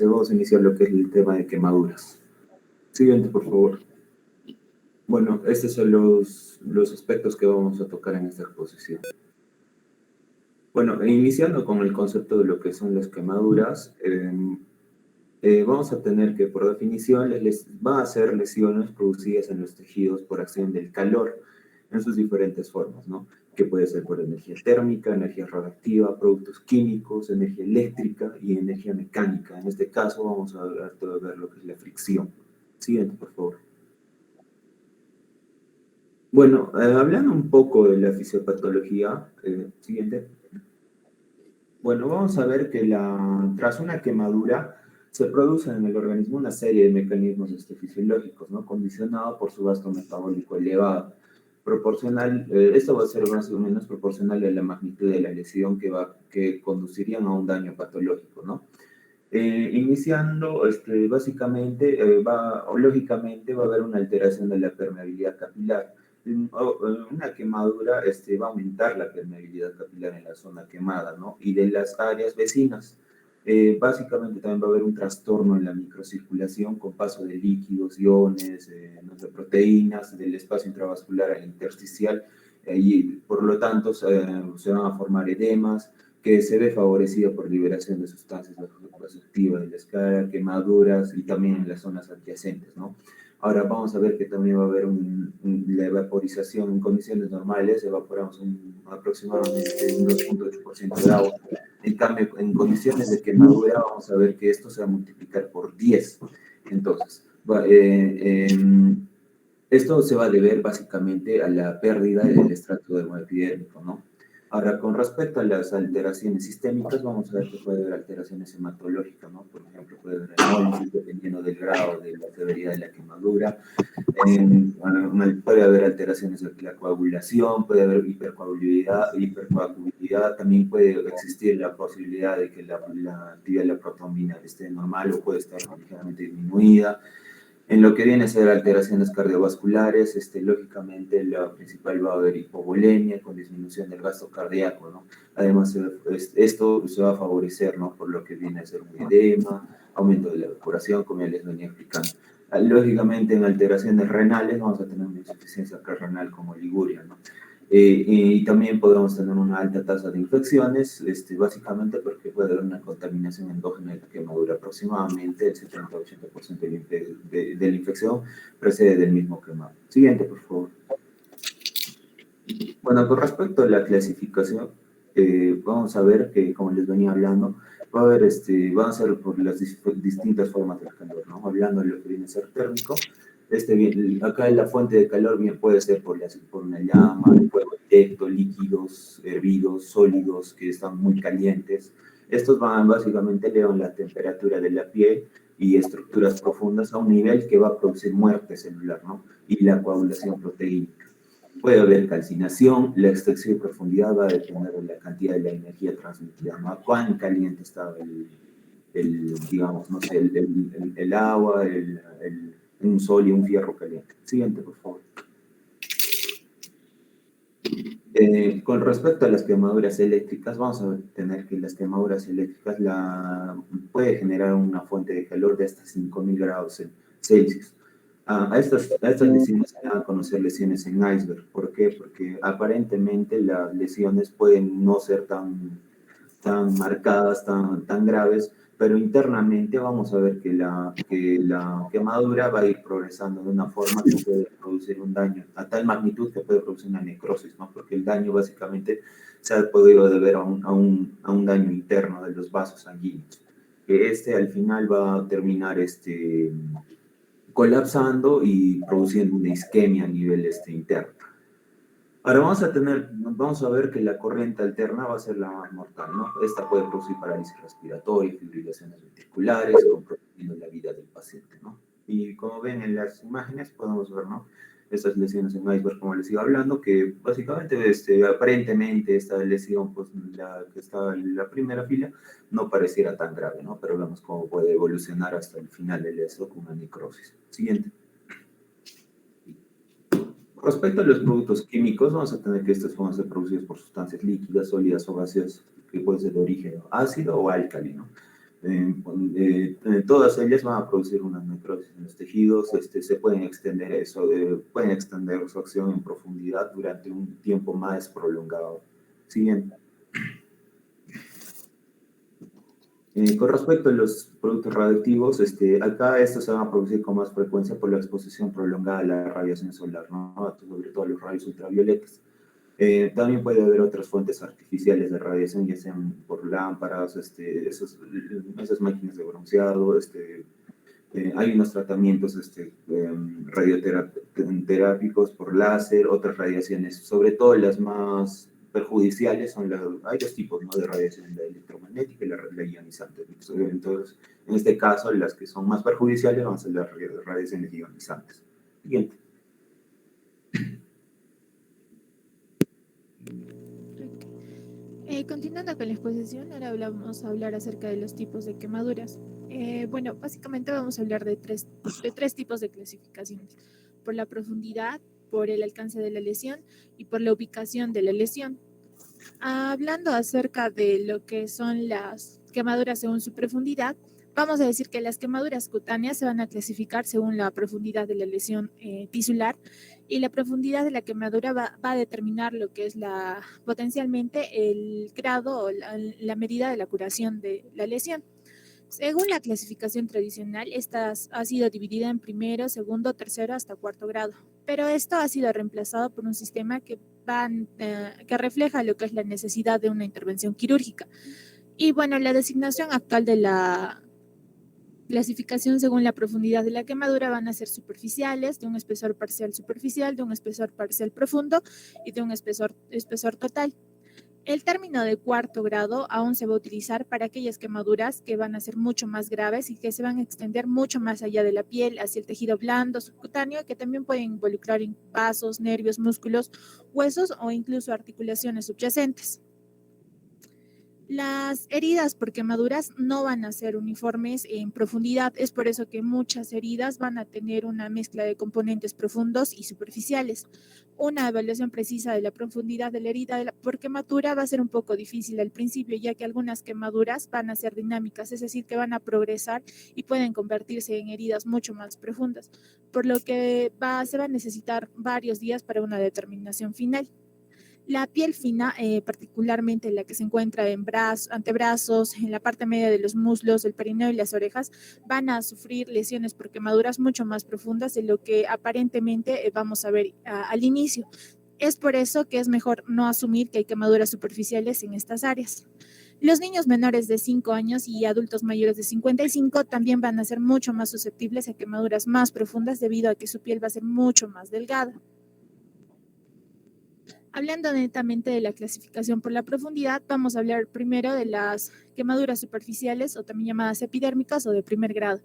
vamos a iniciar lo que es el tema de quemaduras. Siguiente, por favor. Bueno, estos son los aspectos que vamos a tocar en esta exposición. Bueno, iniciando con el concepto de lo que son las quemaduras, vamos a tener que, por definición, van a ser lesiones producidas en los tejidos por acción del calor, en sus diferentes formas, ¿no? Que puede ser por energía térmica, energía radiactiva, productos químicos, energía eléctrica y energía mecánica. En este caso vamos a ver lo que es la fricción. Siguiente, por favor. Bueno, hablando un poco de la fisiopatología, siguiente. Bueno, vamos a ver que tras una quemadura se producen en el organismo una serie de mecanismos fisiológicos, ¿no? Condicionado por su gasto metabólico elevado. Esto va a ser más o menos proporcional a la magnitud de la lesión que conducirían a un daño patológico, ¿no? Iniciando, básicamente, lógicamente va a haber una alteración de la permeabilidad capilar. Una quemadura va a aumentar la permeabilidad capilar en la zona quemada, ¿no? Y de las áreas vecinas. Básicamente también va a haber un trastorno en la microcirculación con paso de líquidos, iones, de proteínas, del espacio intravascular al intersticial, y por lo tanto se van a formar edemas, que se ve favorecido por liberación de sustancias vasoactivas de la esclera, quemaduras y también en las zonas adyacentes, ¿no? Ahora vamos a ver que también va a haber la evaporización en condiciones normales, evaporamos aproximadamente un 2,8% de agua. En cambio, en condiciones de quemadura vamos a ver que esto se va a multiplicar por 10. Entonces, esto se va a deber básicamente a la pérdida del estrato dermoepidérmico, ¿no? Ahora, con respecto a las alteraciones sistémicas, vamos a ver que puede haber alteraciones hematológicas, ¿no? Por ejemplo, puede haber hemólisis dependiendo del grado de la severidad de la quemadura. Puede haber alteraciones de la coagulación, puede haber hipercoagulabilidad, también puede existir la posibilidad de que la actividad de la protrombina esté normal o puede estar ligeramente disminuida. En lo que viene a ser alteraciones cardiovasculares, lógicamente la principal va a haber hipovolemia con disminución del gasto cardíaco, ¿no? Además, esto se va a favorecer, ¿no? Por lo que viene a ser un edema, aumento de la evaporación, como ya les venía explicando. Lógicamente, en alteraciones renales vamos a tener una insuficiencia renal como liguria, ¿no? Y también podemos tener una alta tasa de infecciones, básicamente porque puede haber una contaminación endógena de la quemadura. Aproximadamente el 70-80% de la infección procede del mismo quemado. Siguiente, por favor. Bueno, con respecto a la clasificación, vamos a ver que, como les venía hablando, van a ser por las distintas formas del calor, ¿no? Hablando de lo que viene a ser térmico, acá la fuente de calor bien puede ser por una llama, fuego directo, líquidos, hervidos, sólidos que están muy calientes. Estos básicamente elevan la temperatura de la piel y estructuras profundas a un nivel que va a producir muerte celular, ¿no? Y la coagulación proteínica. Puede haber calcinación, la extracción y profundidad va a depender de la cantidad de la energía transmitida, ¿no? Cuán caliente está digamos, no sé, el agua, un sol y un fierro caliente. Siguiente, por favor. Con respecto a las quemaduras eléctricas, vamos a tener que las quemaduras eléctricas puede generar una fuente de calor de hasta 5.000 grados Celsius. A estas lesiones se van a conocer lesiones en iceberg. ¿Por qué? Porque aparentemente las lesiones pueden no ser tan marcadas, tan graves, pero internamente vamos a ver que la quemadura va a ir progresando de una forma que puede producir un daño a tal magnitud que puede producir una necrosis, ¿no? Porque el daño básicamente se ha podido deber a un daño interno de los vasos sanguíneos, que al final va a terminar colapsando y produciendo una isquemia a nivel interno. Ahora vamos a ver que la corriente alterna va a ser la más mortal, ¿no? Esta puede producir parálisis respiratoria, fibrilaciones ventriculares, comprometiendo la vida del paciente, ¿no? Y como ven en las imágenes, podemos ver, ¿no? Estas lesiones en iceberg, como les iba hablando, que básicamente, aparentemente, esta lesión, pues, la que está en la primera fila, no pareciera tan grave, ¿no? Pero vemos cómo puede evolucionar hasta el final del leso con una necrosis. Siguiente. Respecto a los productos químicos, vamos a tener que estos van a ser producidos por sustancias líquidas, sólidas o gaseosas, que pueden ser de origen ácido o alcalino. Todas ellas van a producir una necrosis en los tejidos, se pueden extender pueden extender su acción en profundidad durante un tiempo más prolongado. Siguiente. Con respecto a los productos radioactivos, acá estos se van a producir con más frecuencia por la exposición prolongada a la radiación solar, ¿no? Sobre todo a los rayos ultravioletas. También puede haber otras fuentes artificiales de radiación, ya sean por lámparas, esas máquinas de bronceado, hay unos tratamientos radioterápicos por láser, otras radiaciones, sobre todo las más perjudiciales hay dos tipos, ¿no?, de radiación, la electromagnética y la ionizante. Entonces, en este caso, las que son más perjudiciales van a ser las radiaciones ionizantes. Siguiente. Continuando con la exposición, ahora vamos a hablar acerca de los tipos de quemaduras. Bueno, básicamente vamos a hablar de tres tipos de clasificaciones: por la profundidad, por el alcance de la lesión y por la ubicación de la lesión. Hablando acerca de lo que son las quemaduras según su profundidad, vamos a decir que las quemaduras cutáneas se van a clasificar según la profundidad de la lesión tisular, y la profundidad de la quemadura va a determinar lo que es potencialmente el grado o la medida de la curación de la lesión. Según la clasificación tradicional, esta ha sido dividida en primero, segundo, tercero hasta cuarto grado, pero esto ha sido reemplazado por un sistema que refleja lo que es la necesidad de una intervención quirúrgica. Y bueno, la designación actual de la clasificación según la profundidad de la quemadura van a ser superficiales, de un espesor parcial superficial, de un espesor parcial profundo y de un espesor total. El término de cuarto grado aún se va a utilizar para aquellas quemaduras que van a ser mucho más graves y que se van a extender mucho más allá de la piel, hacia el tejido blando, subcutáneo, que también pueden involucrar en vasos, nervios, músculos, huesos o incluso articulaciones subyacentes. Las heridas por quemaduras no van a ser uniformes en profundidad, es por eso que muchas heridas van a tener una mezcla de componentes profundos y superficiales. Una evaluación precisa de la profundidad de la herida por quemadura va a ser un poco difícil al principio, ya que algunas quemaduras van a ser dinámicas, es decir, que van a progresar y pueden convertirse en heridas mucho más profundas, por lo que se va a necesitar varios días para una determinación final. La piel fina, particularmente la que se encuentra en antebrazos, en la parte media de los muslos, el perineo y las orejas, van a sufrir lesiones por quemaduras mucho más profundas de lo que aparentemente vamos a ver al inicio. Es por eso que es mejor no asumir que hay quemaduras superficiales en estas áreas. Los niños menores de 5 años y adultos mayores de 55 también van a ser mucho más susceptibles a quemaduras más profundas debido a que su piel va a ser mucho más delgada. Hablando netamente de la clasificación por la profundidad, vamos a hablar primero de las quemaduras superficiales o también llamadas epidérmicas o de primer grado.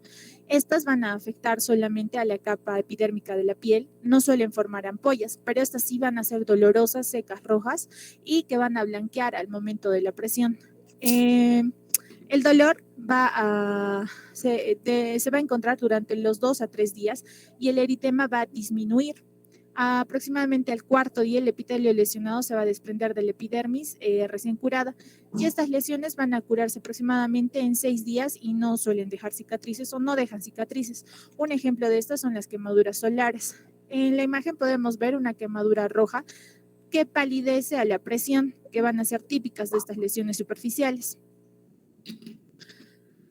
Estas van a afectar solamente a la capa epidérmica de la piel, no suelen formar ampollas, pero estas sí van a ser dolorosas, secas, rojas y que van a blanquear al momento de la presión. El dolor se va a encontrar durante los 2 a 3 días y el eritema va a disminuir. Aproximadamente al cuarto día el epitelio lesionado se va a desprender de la epidermis recién curada, y estas lesiones van a curarse aproximadamente en 6 días y no suelen dejar cicatrices o no dejan cicatrices. Un ejemplo de estas son las quemaduras solares. En la imagen podemos ver una quemadura roja que palidece a la presión, que van a ser típicas de estas lesiones superficiales.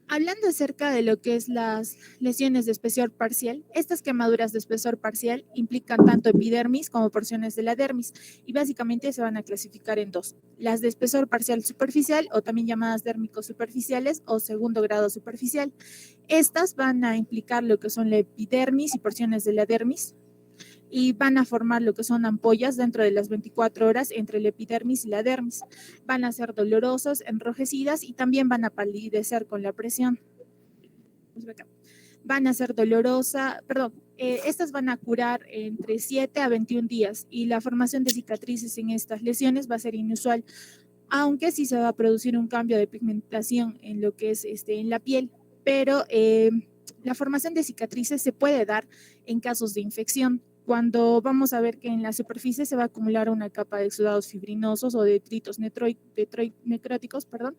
Hablando acerca de lo que es las lesiones de espesor parcial, estas quemaduras de espesor parcial implican tanto epidermis como porciones de la dermis y básicamente se van a clasificar en dos: las de espesor parcial superficial o también llamadas dérmicos superficiales o segundo grado superficial. Estas van a implicar lo que son la epidermis y porciones de la dermis, y van a formar lo que son ampollas dentro de las 24 horas entre la epidermis y la dermis. Van a ser dolorosas, enrojecidas y también van a palidecer con la presión. Van a ser estas van a curar entre 7 a 21 días y la formación de cicatrices en estas lesiones va a ser inusual, aunque sí se va a producir un cambio de pigmentación en lo que es en la piel, pero la formación de cicatrices se puede dar en casos de infección. cuando vamos a ver que en la superficie se va a acumular una capa de exudados fibrinosos o detritos necróticos, perdón,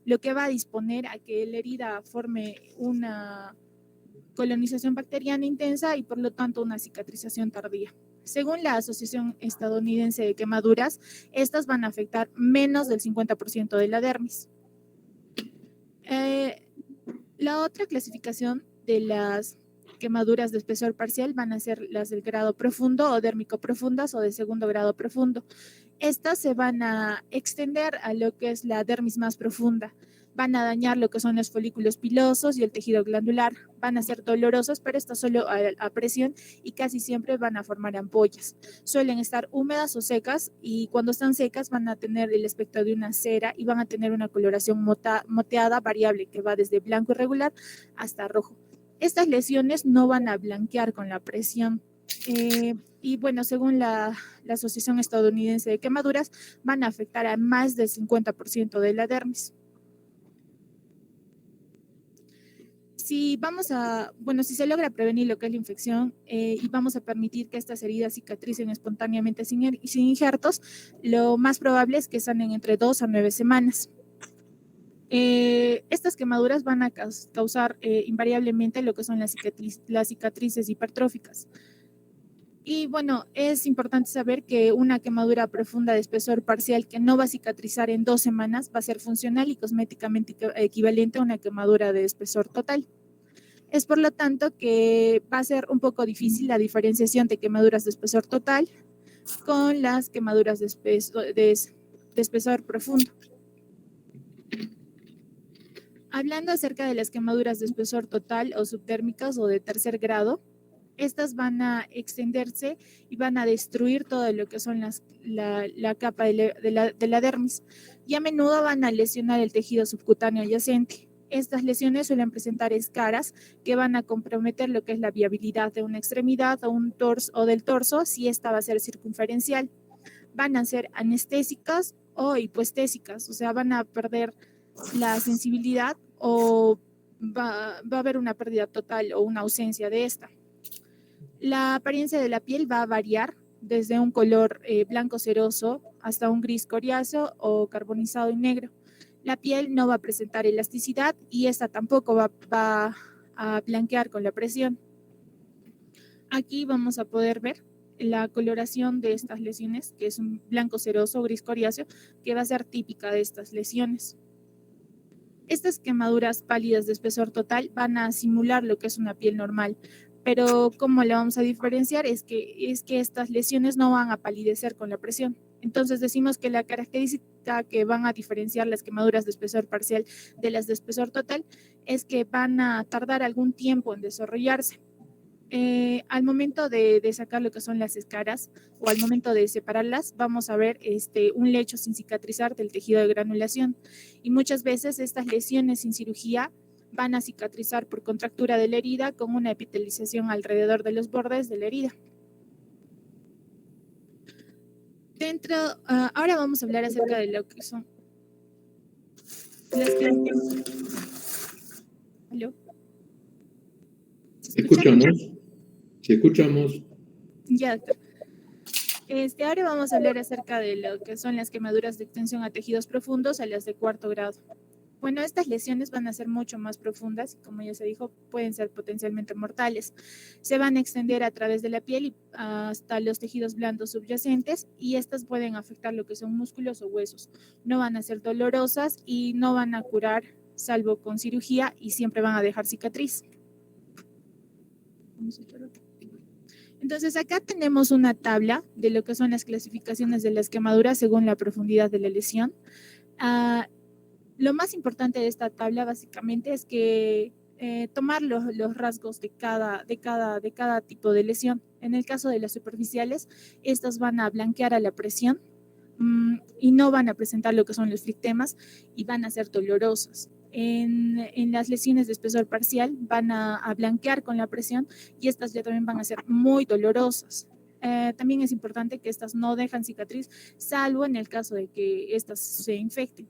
lo que va a disponer a que la herida forme una colonización bacteriana intensa y por lo tanto una cicatrización tardía. Según la Asociación Estadounidense de Quemaduras, estas van a afectar menos del 50% de la dermis. La otra clasificación de las quemaduras de espesor parcial van a ser las del grado profundo o dérmico profundas o de segundo grado profundo. Estas se van a extender a lo que es la dermis más profunda. Van a dañar lo que son los folículos pilosos y el tejido glandular. Van a ser dolorosos, pero esto solo a presión y casi siempre van a formar ampollas. Suelen estar húmedas o secas y cuando están secas van a tener el aspecto de una cera y van a tener una coloración moteada variable que va desde blanco irregular hasta rojo. Estas lesiones no van a blanquear con la presión. Y bueno, según la Asociación Estadounidense de Quemaduras, van a afectar a más del 50% de la dermis. Si se logra prevenir lo que es la infección y vamos a permitir que estas heridas cicatricen espontáneamente sin injertos, lo más probable es que sanen entre 2 a 9 semanas. Estas quemaduras van a causar invariablemente lo que son las cicatrices hipertróficas. Y bueno, es importante saber que una quemadura profunda de espesor parcial que no va a cicatrizar en 2 semanas va a ser funcional y cosméticamente equivalente a una quemadura de espesor total. Es por lo tanto que va a ser un poco difícil la diferenciación de quemaduras de espesor total con las quemaduras de espesor profundo. Hablando acerca de las quemaduras de espesor total o subtérmicas o de tercer grado, estas van a extenderse y van a destruir todo lo que son la capa de la dermis y a menudo van a lesionar el tejido subcutáneo adyacente. Estas lesiones suelen presentar escaras que van a comprometer lo que es la viabilidad de una extremidad o del torso si esta va a ser circunferencial. Van a ser anestésicas o hipoestésicas, o sea, van a perder la sensibilidad o va a haber una pérdida total o una ausencia de esta. La apariencia de la piel va a variar desde un color blanco ceroso hasta un gris coriáceo o carbonizado y negro. La piel no va a presentar elasticidad y esta tampoco va a blanquear con la presión. Aquí vamos a poder ver la coloración de estas lesiones, que es un blanco ceroso o gris coriáceo, que va a ser típica de estas lesiones. Estas quemaduras pálidas de espesor total van a simular lo que es una piel normal, pero ¿cómo le vamos a diferenciar? Es que estas lesiones no van a palidecer con la presión. Entonces decimos que la característica que van a diferenciar las quemaduras de espesor parcial de las de espesor total es que van a tardar algún tiempo en desarrollarse. Al momento de sacar lo que son las escaras o al momento de separarlas, vamos a ver un lecho sin cicatrizar del tejido de granulación. Y muchas veces estas lesiones sin cirugía van a cicatrizar por contractura de la herida con una epitelización alrededor de los bordes de la herida. Ahora vamos a hablar acerca de lo que son las ¿Aló? ¿Escuchamos? Sí, escuchamos. Ya, doctor. Ahora vamos a hablar acerca de lo que son las quemaduras de extensión a tejidos profundos a las de cuarto grado. Bueno, estas lesiones van a ser mucho más profundas y como ya se dijo, pueden ser potencialmente mortales. Se van a extender a través de la piel y hasta los tejidos blandos subyacentes y estas pueden afectar lo que son músculos o huesos. No van a ser dolorosas y no van a curar salvo con cirugía y siempre van a dejar cicatriz. Entonces acá tenemos una tabla de lo que son las clasificaciones de las quemaduras según la profundidad de la lesión. Lo más importante de esta tabla básicamente es que tomar los rasgos de cada tipo de lesión. En el caso de las superficiales, estas van a blanquear a la presión y no van a presentar lo que son los flictemas y van a ser dolorosas. En las lesiones de espesor parcial van a blanquear con la presión y estas ya también van a ser muy dolorosas. También es importante que estas no dejan cicatriz, salvo en el caso de que estas se infecten.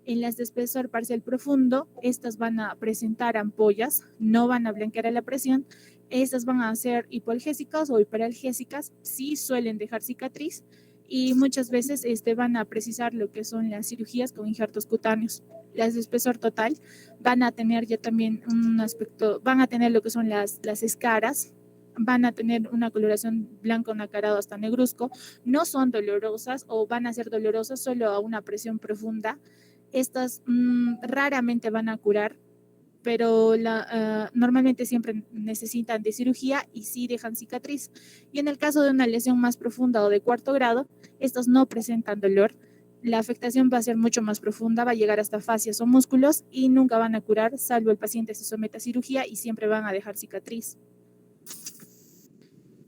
En las de espesor parcial profundo, estas van a presentar ampollas, no van a blanquear a la presión. Estas van a ser hipoalgésicas o hiperalgésicas, sí suelen dejar cicatriz y muchas veces van a precisar lo que son las cirugías con injertos cutáneos. Las de espesor total van a tener ya también un aspecto, van a tener lo que son las escaras, van a tener una coloración blanco nacarado hasta negruzco, no son dolorosas o van a ser dolorosas solo a una presión profunda. Estas raramente van a curar, pero normalmente siempre necesitan de cirugía y sí dejan cicatriz. Y en el caso de una lesión más profunda o de cuarto grado, estos no presentan dolor. La afectación va a ser mucho más profunda, va a llegar hasta fascias o músculos y nunca van a curar, salvo el paciente se someta a cirugía y siempre van a dejar cicatriz.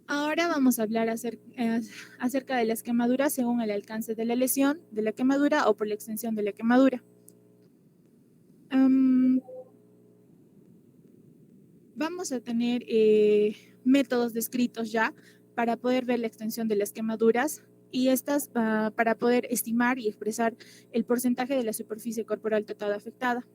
Ahora vamos a hablar acerca de las quemaduras según el alcance de la lesión, de la quemadura o por la extensión de la quemadura. Vamos a tener métodos descritos ya para poder ver la extensión de las quemaduras y estas para poder estimar y expresar el porcentaje de la superficie corporal total afectada.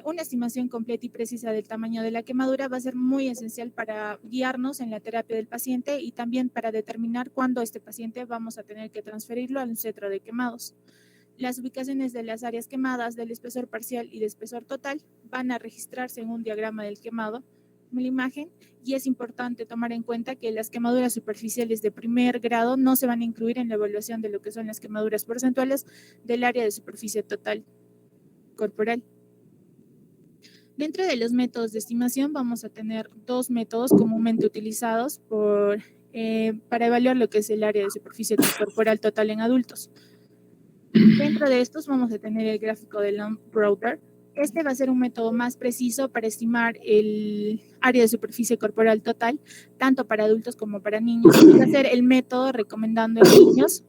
Una estimación completa y precisa del tamaño de la quemadura va a ser muy esencial para guiarnos en la terapia del paciente y también para determinar cuándo este paciente vamos a tener que transferirlo al centro de quemados. Las ubicaciones de las áreas quemadas del espesor parcial y de espesor total van a registrarse en un diagrama del quemado, en la imagen, y es importante tomar en cuenta que las quemaduras superficiales de primer grado no se van a incluir en la evaluación de lo que son las quemaduras porcentuales del área de superficie total corporal. Dentro de los métodos de estimación vamos a tener dos métodos comúnmente utilizados para evaluar lo que es el área de superficie corporal total en adultos. Dentro de estos vamos a tener el gráfico de Lamb-Brother. Este va a ser un método más preciso para estimar el área de superficie corporal total, tanto para adultos como para niños. Va a ser el método recomendando en niños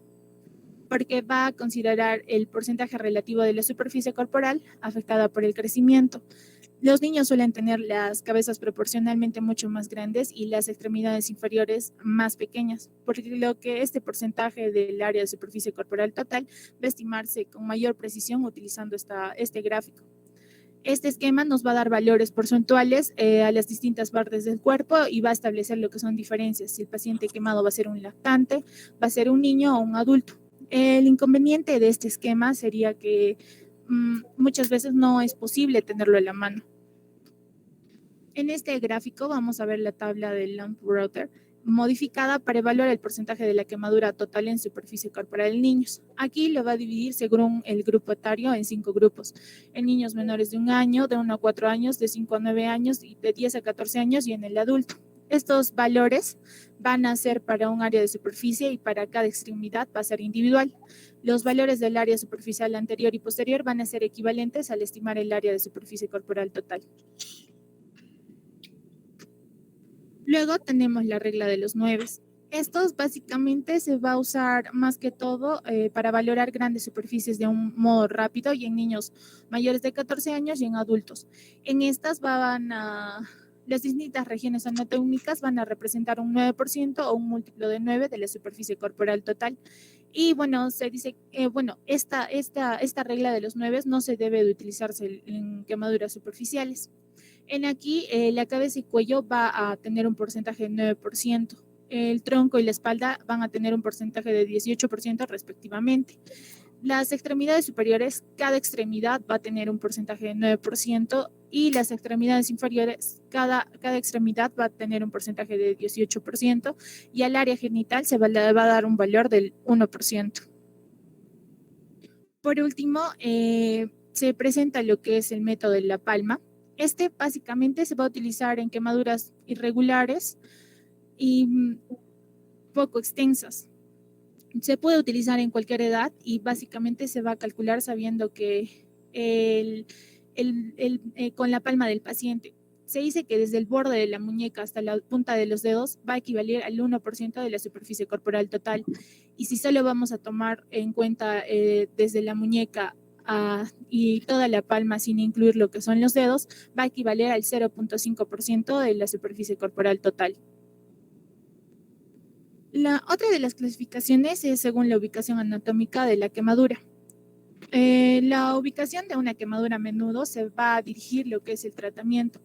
porque va a considerar el porcentaje relativo de la superficie corporal afectada por el crecimiento. Los niños suelen tener las cabezas proporcionalmente mucho más grandes y las extremidades inferiores más pequeñas, por lo que este porcentaje del área de superficie corporal total va a estimarse con mayor precisión utilizando este gráfico. Este esquema nos va a dar valores porcentuales a las distintas partes del cuerpo y va a establecer lo que son diferencias. Si el paciente quemado va a ser un lactante, va a ser un niño o un adulto. El inconveniente de este esquema sería que muchas veces no es posible tenerlo en la mano. En este gráfico vamos a ver la tabla del Lamb-Brother modificada para evaluar el porcentaje de la quemadura total en superficie corporal en niños. Aquí lo va a dividir según el grupo etario en 5 grupos. En niños menores de 1 año, de 1 a 4 años, de 5 a 9 años, y de 10 a 14 años y en el adulto. Estos valores van a ser para un área de superficie y para cada extremidad va a ser individual. Los valores del área superficial anterior y posterior van a ser equivalentes al estimar el área de superficie corporal total. Luego tenemos la regla de los 9. Estos básicamente se va a usar más que todo para valorar grandes superficies de un modo rápido y en niños mayores de 14 años y en adultos. En estas las distintas regiones anatómicas van a representar un 9% o un múltiplo de 9 de la superficie corporal total. Y bueno, se dice, esta regla de los 9 no se debe de utilizarse en quemaduras superficiales. En aquí, la cabeza y cuello va a tener un porcentaje de 9%. El tronco y la espalda van a tener un porcentaje de 18% respectivamente. Las extremidades superiores, cada extremidad va a tener un porcentaje de 9% y las extremidades inferiores, cada extremidad va a tener un porcentaje de 18% y al área genital se va a dar un valor del 1%. Por último, se presenta lo que es el método de la palma. Este básicamente se va a utilizar en quemaduras irregulares y poco extensas. Se puede utilizar en cualquier edad y básicamente se va a calcular sabiendo que con la palma del paciente. Se dice que desde el borde de la muñeca hasta la punta de los dedos va a equivaler al 1% de la superficie corporal total. Y si solo vamos a tomar en cuenta desde la muñeca y toda la palma sin incluir lo que son los dedos, va a equivaler al 0.5% de la superficie corporal total. La otra de las clasificaciones es según la ubicación anatómica de la quemadura. La ubicación de una quemadura a menudo se va a dirigir lo que es el tratamiento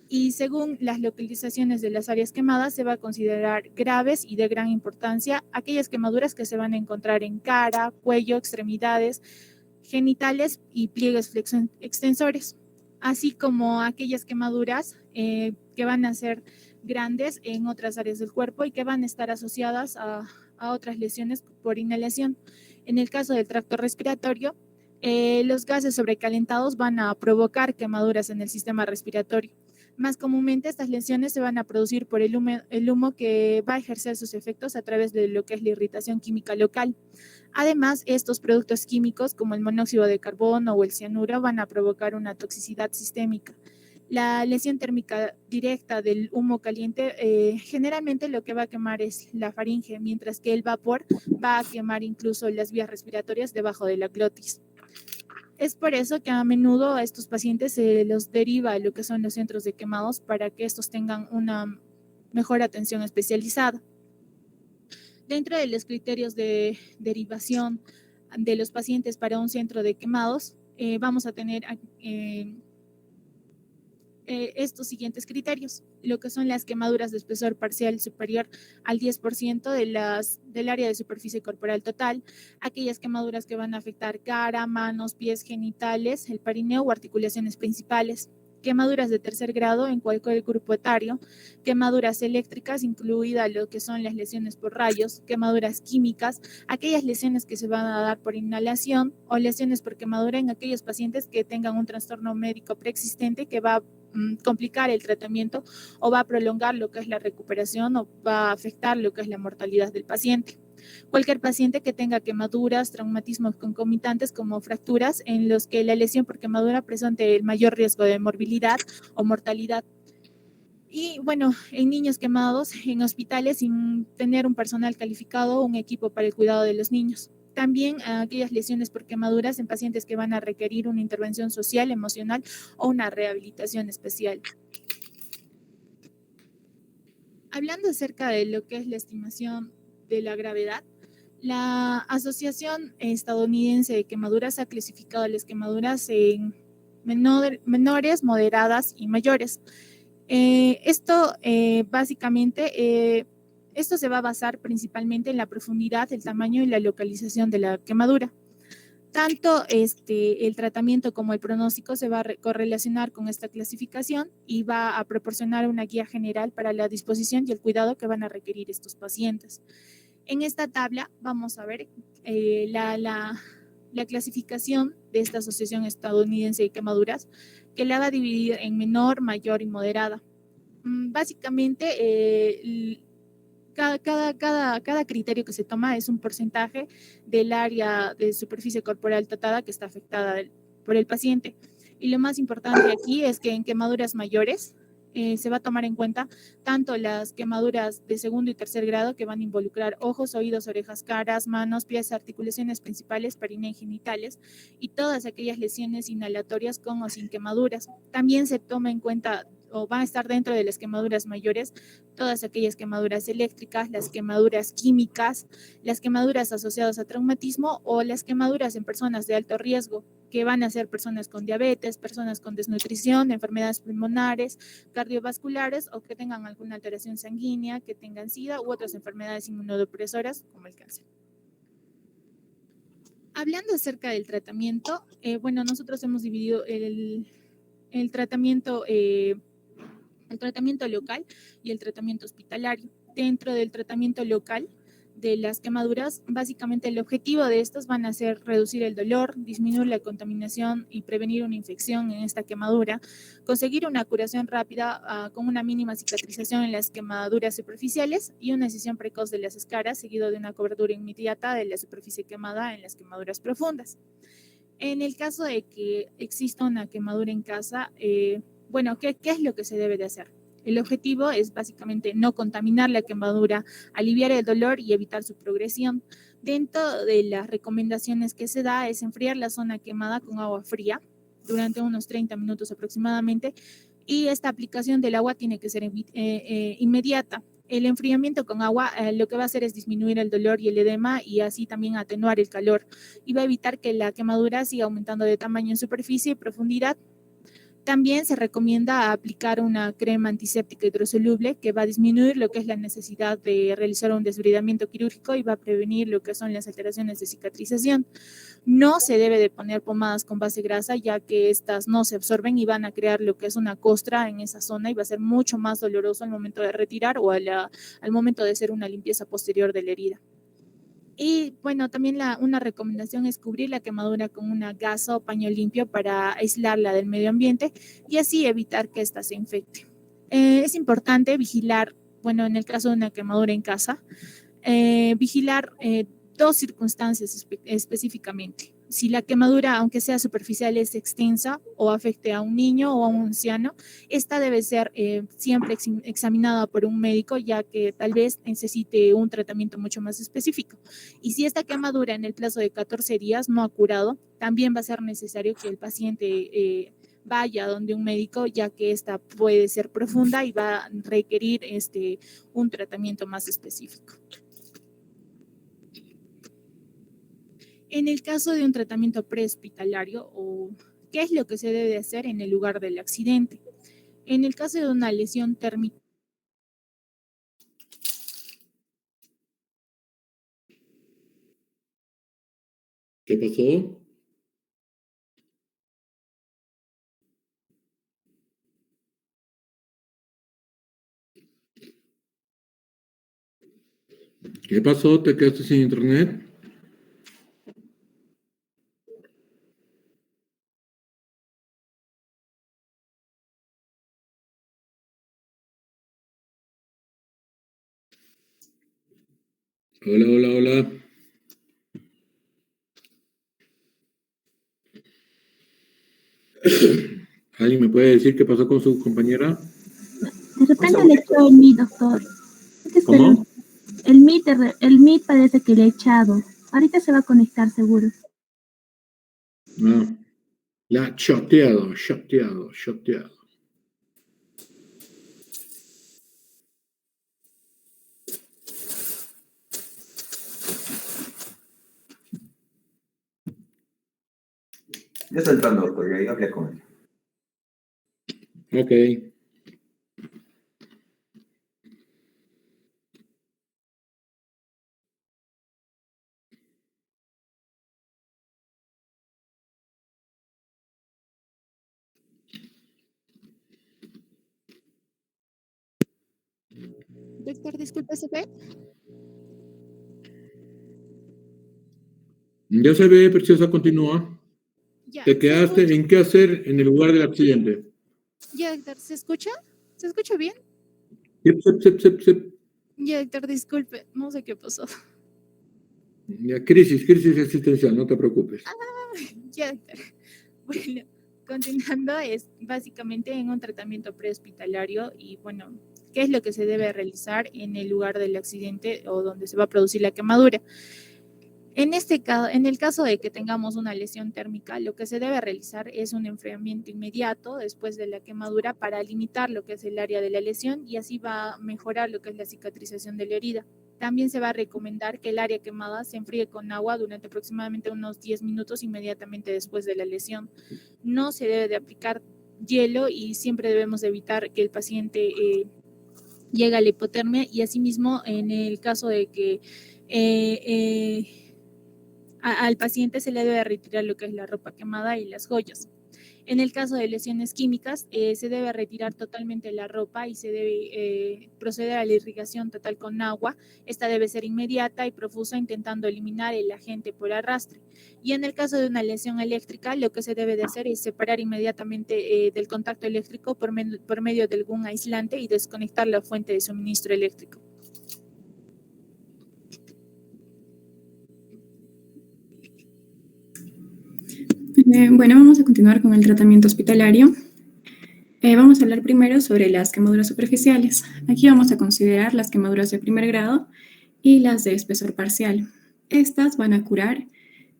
y según las localizaciones de las áreas quemadas se va a considerar graves y de gran importancia aquellas quemaduras que se van a encontrar en cara, cuello, extremidades, genitales y pliegues extensores, así como aquellas quemaduras que van a ser grandes en otras áreas del cuerpo y que van a estar asociadas a otras lesiones por inhalación. En el caso del tracto respiratorio, los gases sobrecalentados van a provocar quemaduras en el sistema respiratorio. Más comúnmente, estas lesiones se van a producir por el humo que va a ejercer sus efectos a través de lo que es la irritación química local. Además, estos productos químicos, como el monóxido de carbono o el cianuro, van a provocar una toxicidad sistémica. La lesión térmica directa del humo caliente generalmente lo que va a quemar es la faringe, mientras que el vapor va a quemar incluso las vías respiratorias debajo de la glotis. Es por eso que a menudo a estos pacientes se los deriva a lo que son los centros de quemados para que estos tengan una mejor atención especializada. Dentro de los criterios de derivación de los pacientes para un centro de quemados, vamos a tener estos siguientes criterios, lo que son las quemaduras de espesor parcial superior al 10% del área de superficie corporal total, aquellas quemaduras que van a afectar cara, manos, pies, genitales, el perineo o articulaciones principales, quemaduras de tercer grado en cualquier grupo etario, quemaduras eléctricas, incluida lo que son las lesiones por rayos, quemaduras químicas, aquellas lesiones que se van a dar por inhalación o lesiones por quemadura en aquellos pacientes que tengan un trastorno médico preexistente que va a complicar el tratamiento o va a prolongar lo que es la recuperación o va a afectar lo que es la mortalidad del paciente. Cualquier paciente que tenga quemaduras, traumatismos concomitantes como fracturas en los que la lesión por quemadura presente el mayor riesgo de morbilidad o mortalidad. Y bueno, en niños quemados en hospitales sin tener un personal calificado o un equipo para el cuidado de los niños. También aquellas lesiones por quemaduras en pacientes que van a requerir una intervención social, emocional o una rehabilitación especial. Hablando acerca de lo que es la estimación de la gravedad, la Asociación Estadounidense de Quemaduras ha clasificado las quemaduras en menores, moderadas y mayores. Básicamente, esto se va a basar principalmente en la profundidad, el tamaño y la localización de la quemadura. Tanto el tratamiento como el pronóstico se va a correlacionar con esta clasificación y va a proporcionar una guía general para la disposición y el cuidado que van a requerir estos pacientes. En esta tabla vamos a ver la clasificación de esta Asociación Estadounidense de Quemaduras, que la va a dividir en menor, mayor y moderada. Básicamente, cada criterio que se toma es un porcentaje del área de superficie corporal tratada que está afectada por el paciente. Y lo más importante aquí es que en quemaduras mayores se va a tomar en cuenta tanto las quemaduras de segundo y tercer grado que van a involucrar ojos, oídos, orejas, caras, manos, pies, articulaciones principales, perineo y genitales y todas aquellas lesiones inhalatorias con o sin quemaduras. También se toma en cuenta o van a estar dentro de las quemaduras mayores todas aquellas quemaduras eléctricas, las quemaduras químicas, las quemaduras asociadas a traumatismo o las quemaduras en personas de alto riesgo, que van a ser personas con diabetes, personas con desnutrición, enfermedades pulmonares, cardiovasculares o que tengan alguna alteración sanguínea, que tengan SIDA u otras enfermedades inmunodepresoras como el cáncer. Hablando acerca del tratamiento, bueno, nosotros hemos dividido el tratamiento local y el tratamiento hospitalario. Dentro del tratamiento local de las quemaduras, básicamente el objetivo de estos van a ser reducir el dolor, disminuir la contaminación y prevenir una infección en esta quemadura, conseguir una curación rápida con una mínima cicatrización en las quemaduras superficiales y una decisión precoz de las escaras, seguido de una cobertura inmediata de la superficie quemada en las quemaduras profundas. En el caso de que exista una quemadura en casa, bueno, ¿qué es lo que se debe de hacer? El objetivo es básicamente no contaminar la quemadura, aliviar el dolor y evitar su progresión. Dentro de las recomendaciones que se da es enfriar la zona quemada con agua fría durante unos 30 minutos aproximadamente y esta aplicación del agua tiene que ser inmediata. el enfriamiento con agua lo que va a hacer es disminuir el dolor y el edema y así también atenuar el calor y va a evitar que la quemadura siga aumentando de tamaño en superficie y profundidad. También se recomienda aplicar una crema antiséptica hidrosoluble que va a disminuir lo que es la necesidad de realizar un desbridamiento quirúrgico y va a prevenir lo que son las alteraciones de cicatrización. No se debe de poner pomadas con base grasa, ya que estas no se absorben y van a crear lo que es una costra en esa zona y va a ser mucho más doloroso al momento de retirar o al momento de hacer una limpieza posterior de la herida. Y bueno, también una recomendación es cubrir la quemadura con una gasa o paño limpio para aislarla del medio ambiente y así evitar que ésta se infecte. Es importante vigilar, bueno, en el caso de una quemadura en casa, vigilar dos circunstancias específicamente. Si la quemadura, aunque sea superficial, es extensa o afecte a un niño o a un anciano, esta debe ser siempre examinada por un médico, ya que tal vez necesite un tratamiento mucho más específico. Y si esta quemadura en el plazo de 14 días no ha curado, también va a ser necesario que el paciente vaya donde un médico, ya que esta puede ser profunda y va a requerir un tratamiento más específico. En el caso de un tratamiento prehospitalario, ¿qué es lo que se debe hacer en el lugar del accidente? En el caso de una lesión térmica. ¿Qué pasó? ¿Qué pasó? ¿Te quedaste sin internet? Hola, hola, hola. ¿Alguien me puede decir qué pasó con su compañera? De repente le echó el MIT, doctor. ¿Cómo? El MIT parece que le ha echado. Ahorita se va a conectar seguro. Ah, la ha choteado. Ya está entrando, doctor, ya hablé con él. Ok. Doctor, disculpe, ¿se ve? Ya se ve, preciosa, continúa. Ya, ¿Te quedaste en qué hacer en el lugar del accidente? ya, doctor, ¿se escucha? ¿Se escucha bien? Sip. Ya, doctor, disculpe, no sé qué pasó. Ya, crisis existencial, no te preocupes. Ya, doctor. Bueno, continuando, es básicamente en un tratamiento prehospitalario y bueno, ¿qué es lo que se debe realizar en el lugar del accidente o donde se va a producir la quemadura? En el caso de que tengamos una lesión térmica, lo que se debe realizar es un enfriamiento inmediato después de la quemadura para limitar lo que es el área de la lesión y así va a mejorar lo que es la cicatrización de la herida. También se va a recomendar que el área quemada se enfríe con agua durante aproximadamente unos 10 minutos inmediatamente después de la lesión. No se debe de aplicar hielo y siempre debemos evitar que el paciente llegue a la hipotermia y asimismo en el caso de que al paciente se le debe retirar lo que es la ropa quemada y las joyas. En el caso de lesiones químicas, se debe retirar totalmente la ropa y se debe proceder a la irrigación total con agua. Esta debe ser inmediata y profusa, intentando eliminar el agente por arrastre. Y en el caso de una lesión eléctrica, lo que se debe de hacer es separar inmediatamente del contacto eléctrico por medio de algún aislante y desconectar la fuente de suministro eléctrico. Bueno, vamos a continuar con el tratamiento hospitalario. Vamos a hablar primero sobre las quemaduras superficiales. Aquí vamos a considerar las quemaduras de primer grado y las de espesor parcial. Estas van a curar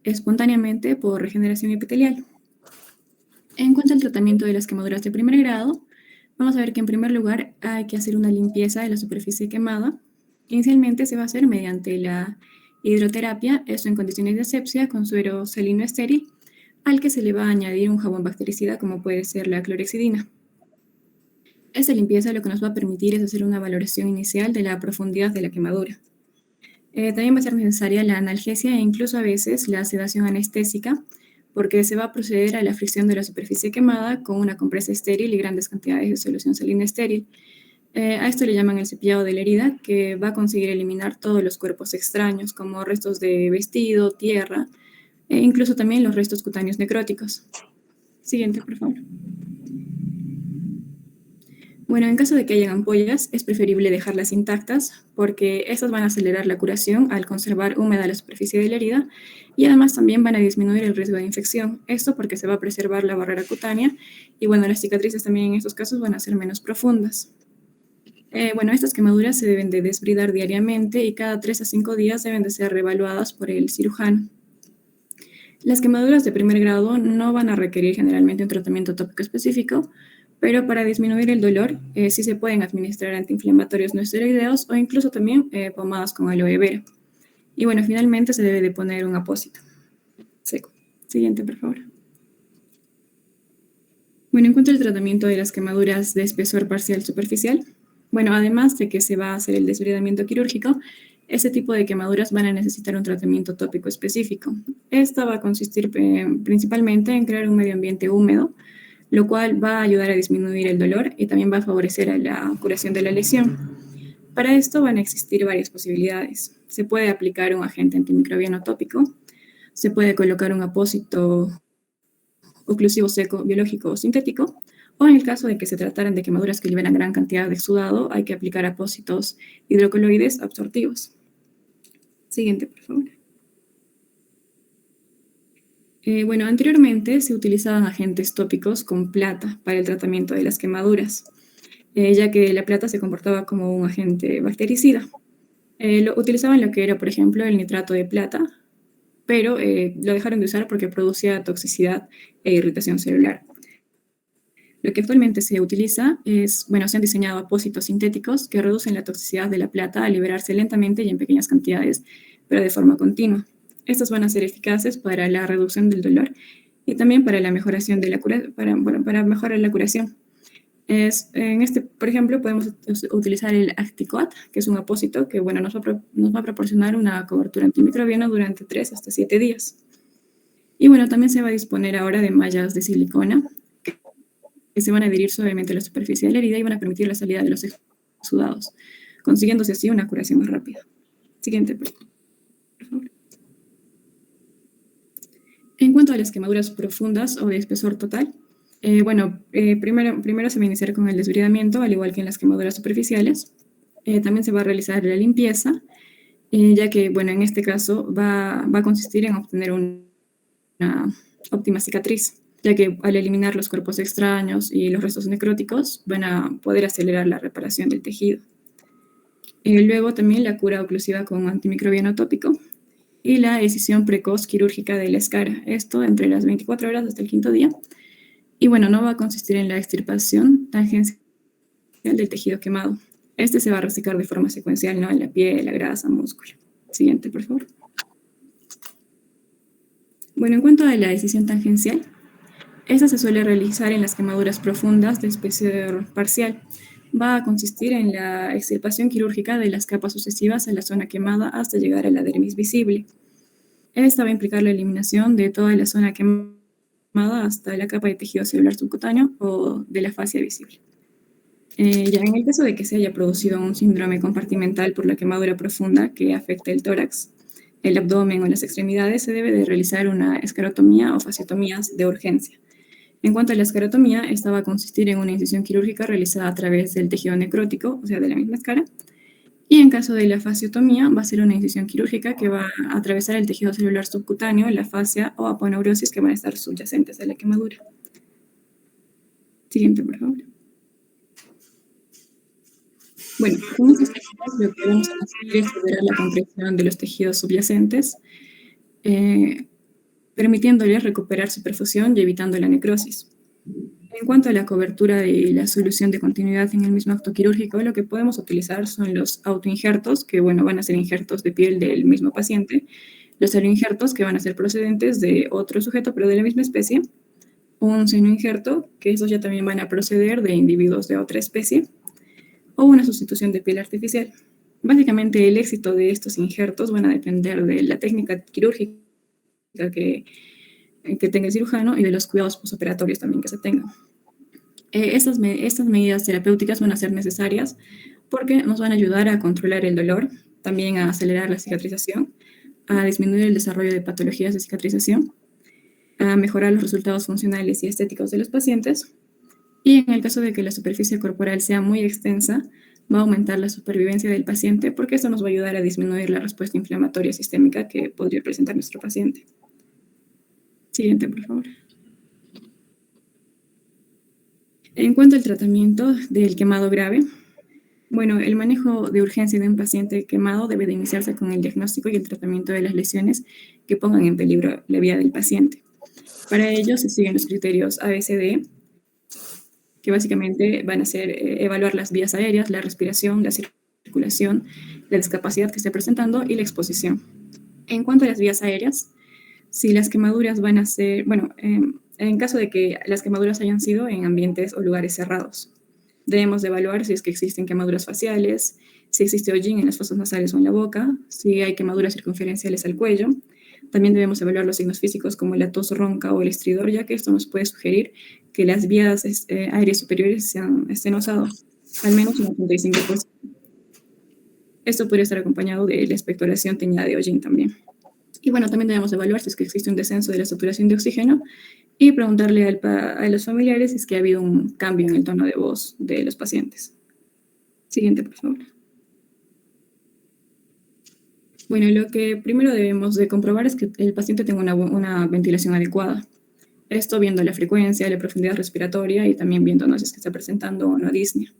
espontáneamente por regeneración epitelial. En cuanto al tratamiento de las quemaduras de primer grado, Vamos a ver que en primer lugar hay que hacer una limpieza de la superficie quemada. Inicialmente se va a hacer mediante la hidroterapia, esto en condiciones de asepsia con suero salino estéril, al que se le va a añadir un jabón bactericida como puede ser la clorexidina. Esta limpieza lo que nos va a permitir es hacer una valoración inicial de la profundidad de la quemadura. También va a ser necesaria la analgesia e incluso a veces la sedación anestésica, porque se va a proceder a la fricción de la superficie quemada con una compresa estéril y grandes cantidades de solución salina estéril. A esto le llaman el cepillado de la herida, que va a conseguir eliminar todos los cuerpos extraños, como restos de vestido, tierra, e incluso también los restos cutáneos necróticos. Siguiente, por favor. Bueno, en caso de que hayan ampollas, es preferible dejarlas intactas porque estas van a acelerar la curación al conservar húmeda la superficie de la herida y además también van a disminuir el riesgo de infección. Esto porque se va a preservar la barrera cutánea y bueno, las cicatrices también en estos casos van a ser menos profundas. Bueno, estas quemaduras se deben de desbridar diariamente y cada 3 a 5 días deben de ser reevaluadas por el cirujano. Las quemaduras de primer grado no van a requerir generalmente un tratamiento tópico específico, pero para disminuir el dolor sí se pueden administrar antiinflamatorios no esteroideos o incluso también pomadas con aloe vera. Y bueno, finalmente se debe de poner un apósito seco. Siguiente, por favor. Bueno, en cuanto al tratamiento de las quemaduras de espesor parcial superficial, bueno, además de que se va a hacer el desbridamiento quirúrgico, este tipo de quemaduras van a necesitar un tratamiento tópico específico. Esta va a consistir principalmente en crear un medio ambiente húmedo, lo cual va a ayudar a disminuir el dolor y también va a favorecer a la curación de la lesión. Para esto van a existir varias posibilidades. Se puede aplicar un agente antimicrobiano tópico, se puede colocar un apósito oclusivo seco, biológico o sintético, o en el caso de que se trataran de quemaduras que liberan gran cantidad de exudado, hay que aplicar apósitos hidrocoloides absortivos. Siguiente, por favor. Bueno, anteriormente se utilizaban agentes tópicos con plata para el tratamiento de las quemaduras, ya que la plata se comportaba como un agente bactericida. Utilizaban lo que era, por ejemplo, el nitrato de plata, pero lo dejaron de usar porque producía toxicidad e irritación celular. Lo que actualmente se utiliza es, bueno, se han diseñado apósitos sintéticos que reducen la toxicidad de la plata al liberarse lentamente y en pequeñas cantidades, pero de forma continua. Estos van a ser eficaces para la reducción del dolor y también para la mejoración de la para mejorar la curación. Por ejemplo, podemos utilizar el Acticoat, que es un apósito que bueno, nos va a proporcionar una cobertura antimicrobiana durante 3 hasta 7 días. Y bueno, también se va a disponer ahora de mallas de silicona que se van a adherir suavemente a la superficie de la herida y van a permitir la salida de los exudados, consiguiéndose así una curación más rápida. Siguiente, por favor. En cuanto a las quemaduras profundas o de espesor total, primero se va a iniciar con el desbridamiento, al igual que en las quemaduras superficiales. También se va a realizar la limpieza, ya que, bueno, en este caso va a consistir en obtener una óptima cicatriz, ya que al eliminar los cuerpos extraños y los restos necróticos van a poder acelerar la reparación del tejido. Luego también la cura oclusiva con antimicrobiano tópico y la decisión precoz quirúrgica de la escara, esto entre las 24 horas hasta el 5º día. Y bueno, no va a consistir en la extirpación tangencial del tejido quemado. Este se va a resecar de forma secuencial, ¿no? En la piel, la grasa, músculo. Siguiente, por favor. Bueno, en cuanto a la decisión tangencial, esta se suele realizar en las quemaduras profundas de espesor parcial. Va a consistir en la extirpación quirúrgica de las capas sucesivas a la zona quemada hasta llegar a la dermis visible. Esta va a implicar la eliminación de toda la zona quemada hasta la capa de tejido celular subcutáneo o de la fascia visible. Ya en el caso de que se haya producido un síndrome compartimental por la quemadura profunda que afecte el tórax, el abdomen o las extremidades, se debe de realizar una escarotomía o fasciotomías de urgencia. En cuanto a la escarotomía, esta va a consistir en una incisión quirúrgica realizada a través del tejido necrótico, o sea, de la misma escara. Y en caso de la fasciotomía, va a ser una incisión quirúrgica que va a atravesar el tejido celular subcutáneo, la fascia o aponeurosis que van a estar subyacentes a la quemadura. Siguiente, por favor. Bueno, con estas técnicas lo que vamos a conseguir es lograr la compresión de los tejidos subyacentes, permitiéndoles recuperar su perfusión y evitando la necrosis. En cuanto a la cobertura de la solución de continuidad en el mismo acto quirúrgico, lo que podemos utilizar son los autoinjertos, que bueno, van a ser injertos de piel del mismo paciente, los aloinjertos, que van a ser procedentes de otro sujeto, pero de la misma especie, un senoinjerto, que esos ya también van a proceder de individuos de otra especie, o una sustitución de piel artificial. Básicamente, el éxito de estos injertos van a depender de la técnica quirúrgica que tenga el cirujano y de los cuidados postoperatorios también que se tengan. Estas medidas terapéuticas van a ser necesarias porque nos van a ayudar a controlar el dolor, también a acelerar la cicatrización, a disminuir el desarrollo de patologías de cicatrización, a mejorar los resultados funcionales y estéticos de los pacientes, y en el caso de que la superficie corporal sea muy extensa, va a aumentar la supervivencia del paciente porque esto nos va a ayudar a disminuir la respuesta inflamatoria sistémica que podría presentar nuestro paciente. Siguiente, por favor. En cuanto al tratamiento del quemado grave, bueno, el manejo de urgencia de un paciente quemado debe de iniciarse con el diagnóstico y el tratamiento de las lesiones que pongan en peligro la vida del paciente. Para ello se siguen los criterios ABCD, que básicamente van a ser evaluar las vías aéreas, la respiración, la circulación, la discapacidad que esté presentando y la exposición. En cuanto a las vías aéreas, si las quemaduras van a ser, bueno, en caso de que las quemaduras hayan sido en ambientes o lugares cerrados, debemos de evaluar si es que existen quemaduras faciales, si existe hollín en las fosas nasales o en la boca, si hay quemaduras circunferenciales al cuello. También debemos evaluar los signos físicos como la tos ronca o el estridor, ya que esto nos puede sugerir que las vías aéreas superiores estén osados, al menos un 85%. Esto podría estar acompañado de la expectoración teñida de hollín también. Y bueno, también debemos evaluar si es que existe un descenso de la saturación de oxígeno y preguntarle a los familiares si es que ha habido un cambio en el tono de voz de los pacientes. Siguiente, por favor. Bueno, lo que primero debemos de comprobar es que el paciente tenga una ventilación adecuada. Esto viendo la frecuencia, la profundidad respiratoria y también viendo si es que está presentando o no disnea.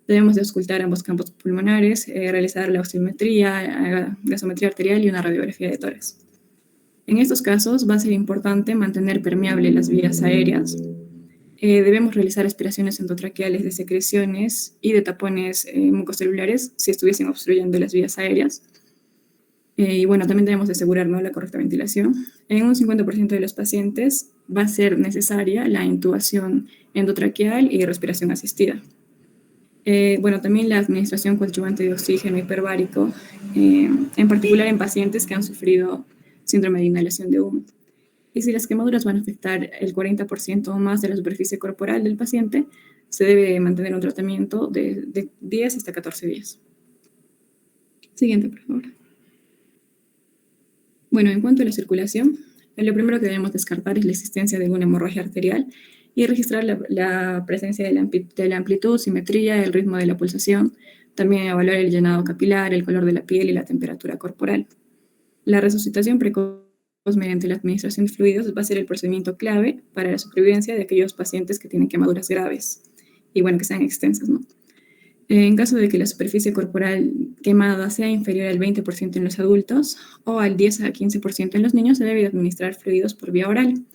Debemos de auscultar ambos campos pulmonares, realizar la oximetría, gasometría arterial y una radiografía de tórax. En estos casos va a ser importante mantener permeables las vías aéreas. Debemos realizar aspiraciones endotraqueales de secreciones y de tapones mucocelulares si estuviesen obstruyendo las vías aéreas. Y bueno, también debemos de asegurarnos la correcta ventilación. En un 50% de los pacientes va a ser necesaria la intubación endotraqueal y respiración asistida. Bueno, también la administración coadyuvante de oxígeno hiperbárico, en particular en pacientes que han sufrido síndrome de inhalación de humo. Y si las quemaduras van a afectar el 40% o más de la superficie corporal del paciente, se debe mantener un tratamiento de 10 hasta 14 días. Siguiente, por favor. Bueno, en cuanto a la circulación, lo primero que debemos descartar es la existencia de alguna hemorragia arterial y registrar la presencia de la amplitud, simetría, el ritmo de la pulsación, también evaluar el llenado capilar, el color de la piel y la temperatura corporal. La resucitación precoz mediante la administración de fluidos va a ser el procedimiento clave para la supervivencia de aquellos pacientes que tienen quemaduras graves y bueno, que sean extensas, ¿no? En caso de que la superficie corporal quemada sea inferior al 20% en los adultos o al 10 a 15% en los niños, se debe administrar fluidos por vía oral.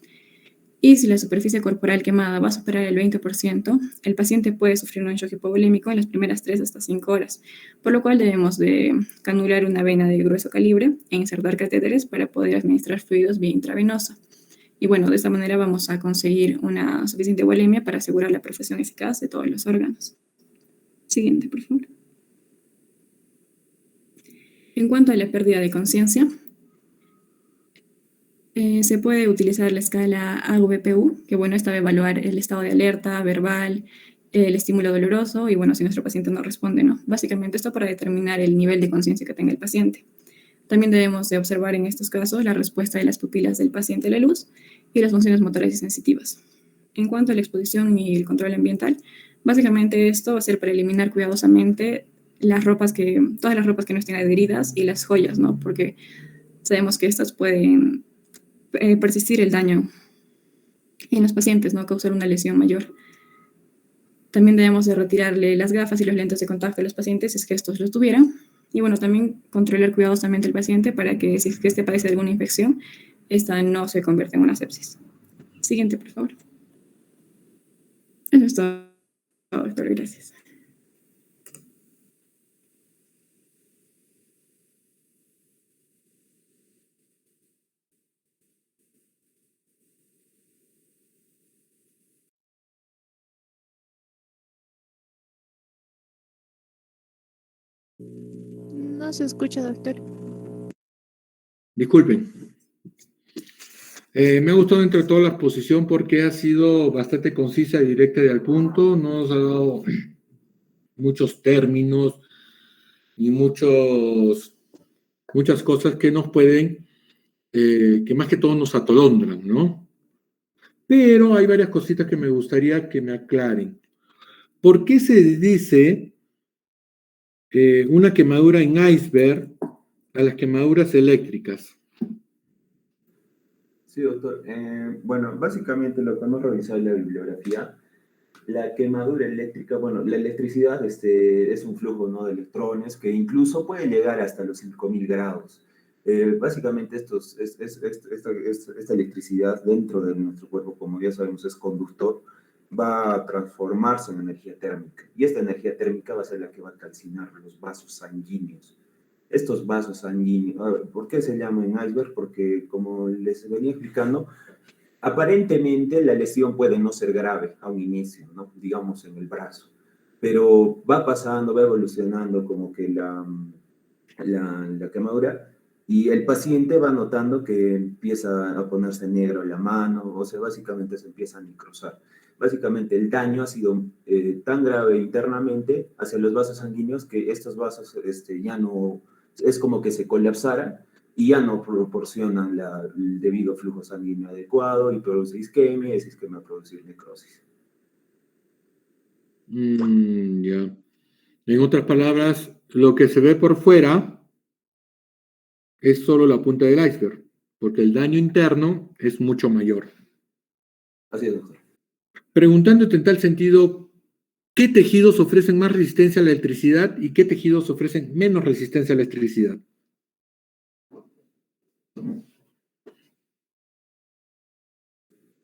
Y si la superficie corporal quemada va a superar el 20%, el paciente puede sufrir un shock hipovolémico en las primeras 3 hasta 5 horas, por lo cual debemos de canular una vena de grueso calibre e insertar catéteres para poder administrar fluidos vía intravenosa. Y bueno, de esta manera vamos a conseguir una suficiente volemia para asegurar la perfusión eficaz de todos los órganos. Siguiente, por favor. En cuanto a la pérdida de conciencia, se puede utilizar la escala AVPU, que bueno, esta va a evaluar el estado de alerta, verbal, el estímulo doloroso y bueno, si nuestro paciente no responde, ¿no? Básicamente esto para determinar el nivel de conciencia que tenga el paciente. También debemos de observar en estos casos la respuesta de las pupilas del paciente a la luz y las funciones motoras y sensitivas. En cuanto a la exposición y el control ambiental, básicamente esto va a ser para eliminar cuidadosamente todas las ropas que no estén adheridas y las joyas, ¿no? Porque sabemos que estas pueden persistir el daño en los pacientes, ¿no? Causar una lesión mayor. También debemos de retirarle las gafas y los lentes de contacto a los pacientes si es que estos los tuvieran. Y bueno, también controlar cuidadosamente al paciente para que si es que este padece alguna infección, esta no se convierta en una sepsis. Siguiente, por favor. Eso es todo, doctor. Gracias. No se escucha, doctor. Disculpen. Me ha gustado entre todas la exposición porque ha sido bastante concisa y directa y al punto. No nos ha dado muchos términos y muchas cosas que nos pueden, que más que todo nos atolondran, ¿no? Pero hay varias cositas que me gustaría que me aclaren. ¿Por qué se dice una quemadura en iceberg a las quemaduras eléctricas? Sí, doctor. Bueno, básicamente lo que hemos revisado en la bibliografía, la quemadura eléctrica, bueno, la electricidad es un flujo, ¿no?, de electrones que incluso puede llegar hasta los 5000 grados. Básicamente esta electricidad dentro de nuestro cuerpo, como ya sabemos, es conductor, va a transformarse en energía térmica. Y esta energía térmica va a ser la que va a calcinar los vasos sanguíneos. Estos vasos sanguíneos, ¿por qué se llaman iceberg? Porque, como les venía explicando, aparentemente la lesión puede no ser grave a un inicio, ¿no?, digamos en el brazo, pero va pasando, va evolucionando como que la quemadura, y el paciente va notando que empieza a ponerse negro la mano, o sea, básicamente se empieza a necrosar. Básicamente el daño ha sido tan grave internamente hacia los vasos sanguíneos que estos vasos ya no, es como que se colapsaran y ya no proporcionan el debido flujo sanguíneo adecuado y produce isquemia, y esa isquemia produce necrosis. Ya. En otras palabras, lo que se ve por fuera es solo la punta del iceberg, porque el daño interno es mucho mayor. Así es, doctor. Preguntándote en tal sentido, ¿qué tejidos ofrecen más resistencia a la electricidad y qué tejidos ofrecen menos resistencia a la electricidad?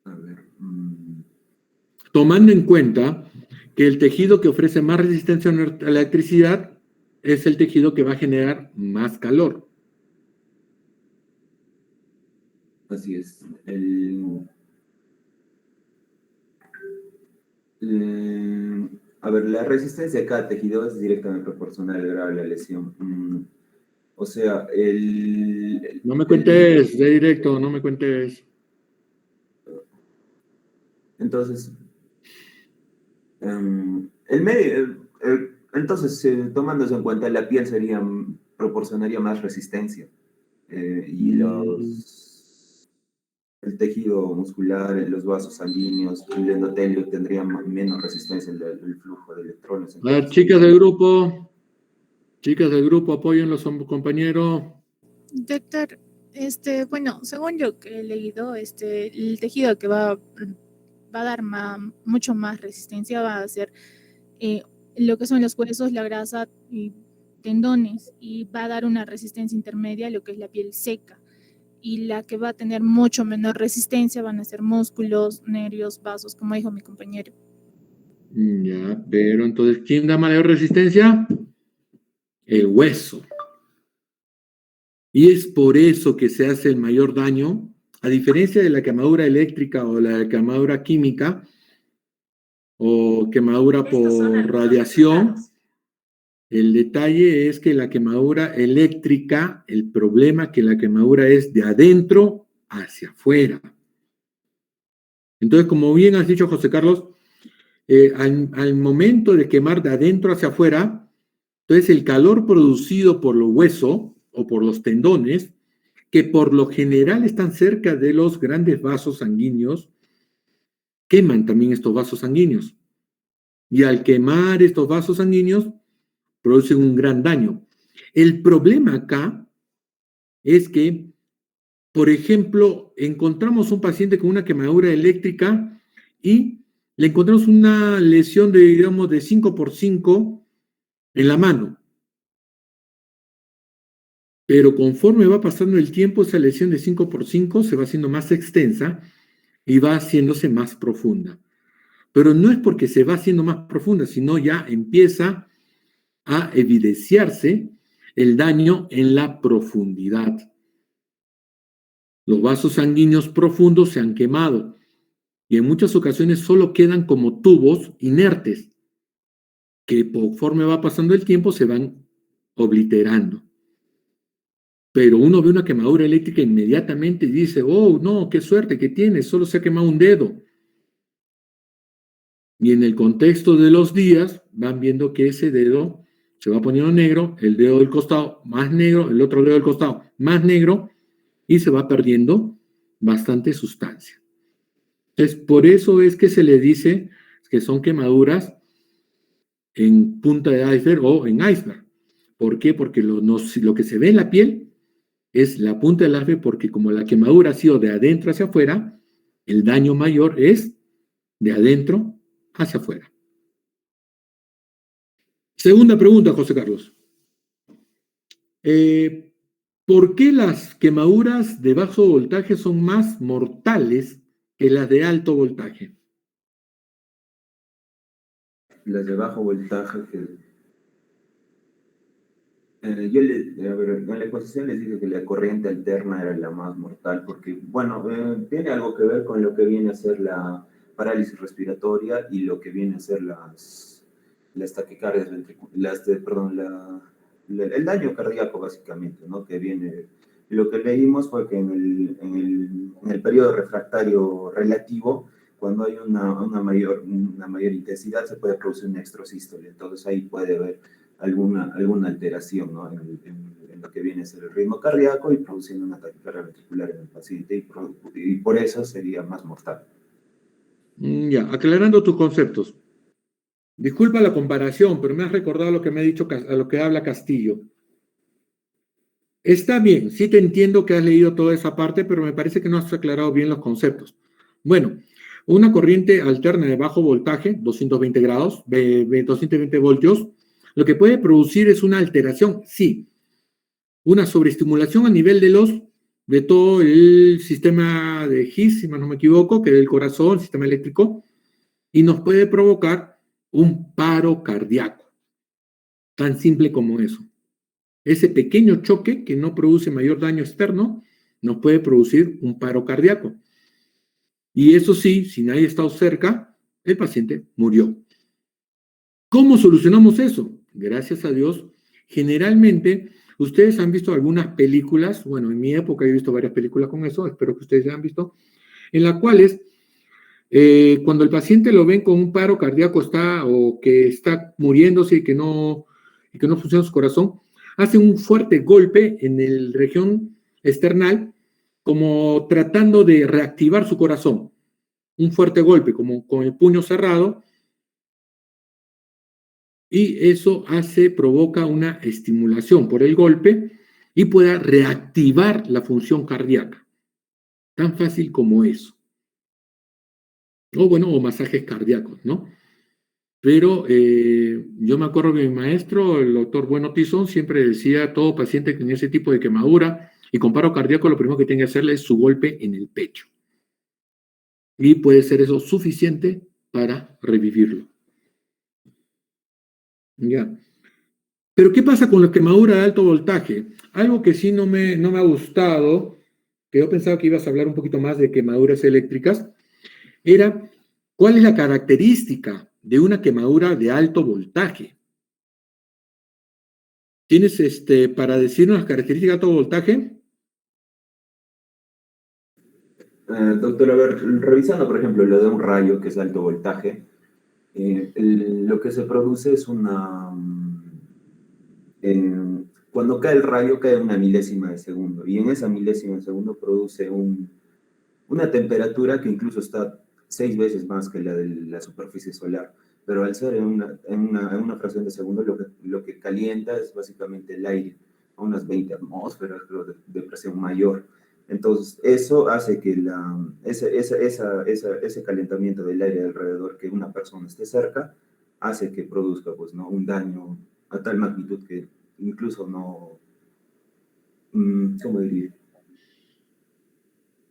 A ver. Tomando en cuenta que el tejido que ofrece más resistencia a la electricidad es el tejido que va a generar más calor. Así es. A ver, la resistencia de cada tejido es directamente proporcional al grado de la lesión. O sea, No me cuentes de directo, no me cuentes. Entonces, tomando eso en cuenta, la piel proporcionaría más resistencia. Y el tejido muscular, los vasos sanguíneos, el endotelio tendría menos resistencia al flujo de electrones. A ver, chicas del grupo, apoyen a su compañero. Doctor, bueno, según yo que he leído, el tejido que va a dar mucho más resistencia va a ser lo que son los huesos, la grasa y tendones, y va a dar una resistencia intermedia a lo que es la piel seca. Y la que va a tener mucho menor resistencia van a ser músculos, nervios, vasos, como dijo mi compañero. Ya, pero entonces, ¿quién da mayor resistencia? El hueso. Y es por eso que se hace el mayor daño, a diferencia de la quemadura eléctrica o la quemadura química o quemadura por radiación. El detalle es que la quemadura eléctrica, el problema es que la quemadura es de adentro hacia afuera. Entonces, como bien has dicho, José Carlos, al momento de quemar de adentro hacia afuera, entonces el calor producido por los huesos o por los tendones, que por lo general están cerca de los grandes vasos sanguíneos, queman también estos vasos sanguíneos. Y al quemar estos vasos sanguíneos, producen un gran daño. El problema acá es que, por ejemplo, encontramos un paciente con una quemadura eléctrica y le encontramos una lesión de, digamos, de 5x5 en la mano. Pero conforme va pasando el tiempo, esa lesión de 5x5 se va haciendo más extensa y va haciéndose más profunda. pero no es porque se va haciendo más profunda, sino ya empieza a evidenciarse el daño en la profundidad. Los vasos sanguíneos profundos se han quemado y en muchas ocasiones solo quedan como tubos inertes que conforme va pasando el tiempo se van obliterando. Pero uno ve una quemadura eléctrica inmediatamente y dice, oh, no, qué suerte que tiene, solo se ha quemado un dedo. Y en el contexto de los días van viendo que ese dedo se va poniendo negro, el dedo del costado más negro, el otro dedo del costado más negro, y se va perdiendo bastante sustancia. Entonces, por eso es que se le dice que son quemaduras en punta de iceberg o en iceberg. ¿Por qué? Porque lo que se ve en la piel es la punta del iceberg, porque como la quemadura ha sido de adentro hacia afuera, el daño mayor es de adentro hacia afuera. Segunda pregunta, José Carlos. ¿Por qué las quemaduras de bajo voltaje son más mortales que las de alto voltaje? Las de bajo voltaje en la exposición les dije que la corriente alterna era la más mortal porque, bueno, tiene algo que ver con lo que viene a ser la parálisis respiratoria y lo que viene a ser las taquicardias el daño cardíaco básicamente, ¿no? Que viene, lo que leímos fue que en el periodo refractario relativo, cuando hay una mayor intensidad, se puede producir una extrasístole, entonces ahí puede haber alguna alteración, ¿no? En lo que viene a ser el ritmo cardíaco y produciendo una taquicardia ventricular en el paciente y por eso sería más mortal. Ya, aclarando tus conceptos. Disculpa la comparación, pero me has recordado lo que me ha dicho, a lo que habla Castillo. Está bien, sí te entiendo que has leído toda esa parte, pero me parece que no has aclarado bien los conceptos. Bueno, una corriente alterna de bajo voltaje, 220 grados, 220 voltios, lo que puede producir es una alteración, sí, una sobreestimulación a nivel de todo el sistema de His, si no me equivoco, que es el corazón, el sistema eléctrico, y nos puede provocar un paro cardíaco. Tan simple como eso. Ese pequeño choque que no produce mayor daño externo nos puede producir un paro cardíaco. Y eso sí, si nadie ha estado cerca, el paciente murió. ¿Cómo solucionamos eso? Gracias a Dios, generalmente ustedes han visto algunas películas, bueno, en mi época he visto varias películas con eso, espero que ustedes hayan visto, en las cuales cuando el paciente lo ven con un paro cardíaco o que está muriéndose y que no funciona su corazón, hace un fuerte golpe en la región external, como tratando de reactivar su corazón. Un fuerte golpe, como con el puño cerrado, y eso provoca una estimulación por el golpe y pueda reactivar la función cardíaca. Tan fácil como eso. O masajes cardíacos, ¿no? Pero yo me acuerdo que mi maestro, el doctor Bueno Tizón, siempre decía a todo paciente que tenía ese tipo de quemadura y con paro cardíaco, lo primero que tiene que hacerle es su golpe en el pecho. Y puede ser eso suficiente para revivirlo. Ya. Pero ¿qué pasa con la quemadura de alto voltaje? Algo que sí no me ha gustado, que yo pensaba que ibas a hablar un poquito más de quemaduras eléctricas, era cuál es la característica de una quemadura de alto voltaje. ¿Tienes para decirnos las características de alto voltaje? Doctor, a ver, revisando, por ejemplo, lo de un rayo, que es alto voltaje, lo que se produce es cuando cae el rayo, cae una milésima de segundo, y en esa milésima de segundo produce una temperatura que incluso está 6 veces más que la de la superficie solar, pero al ser en una fracción de segundo, lo que calienta es básicamente el aire, a unas 20 atmósferas, creo, de presión mayor. Entonces, eso hace que ese calentamiento del aire alrededor, que una persona esté cerca, hace que produzca, pues, ¿no? Un daño a tal magnitud que incluso no, ¿cómo diría?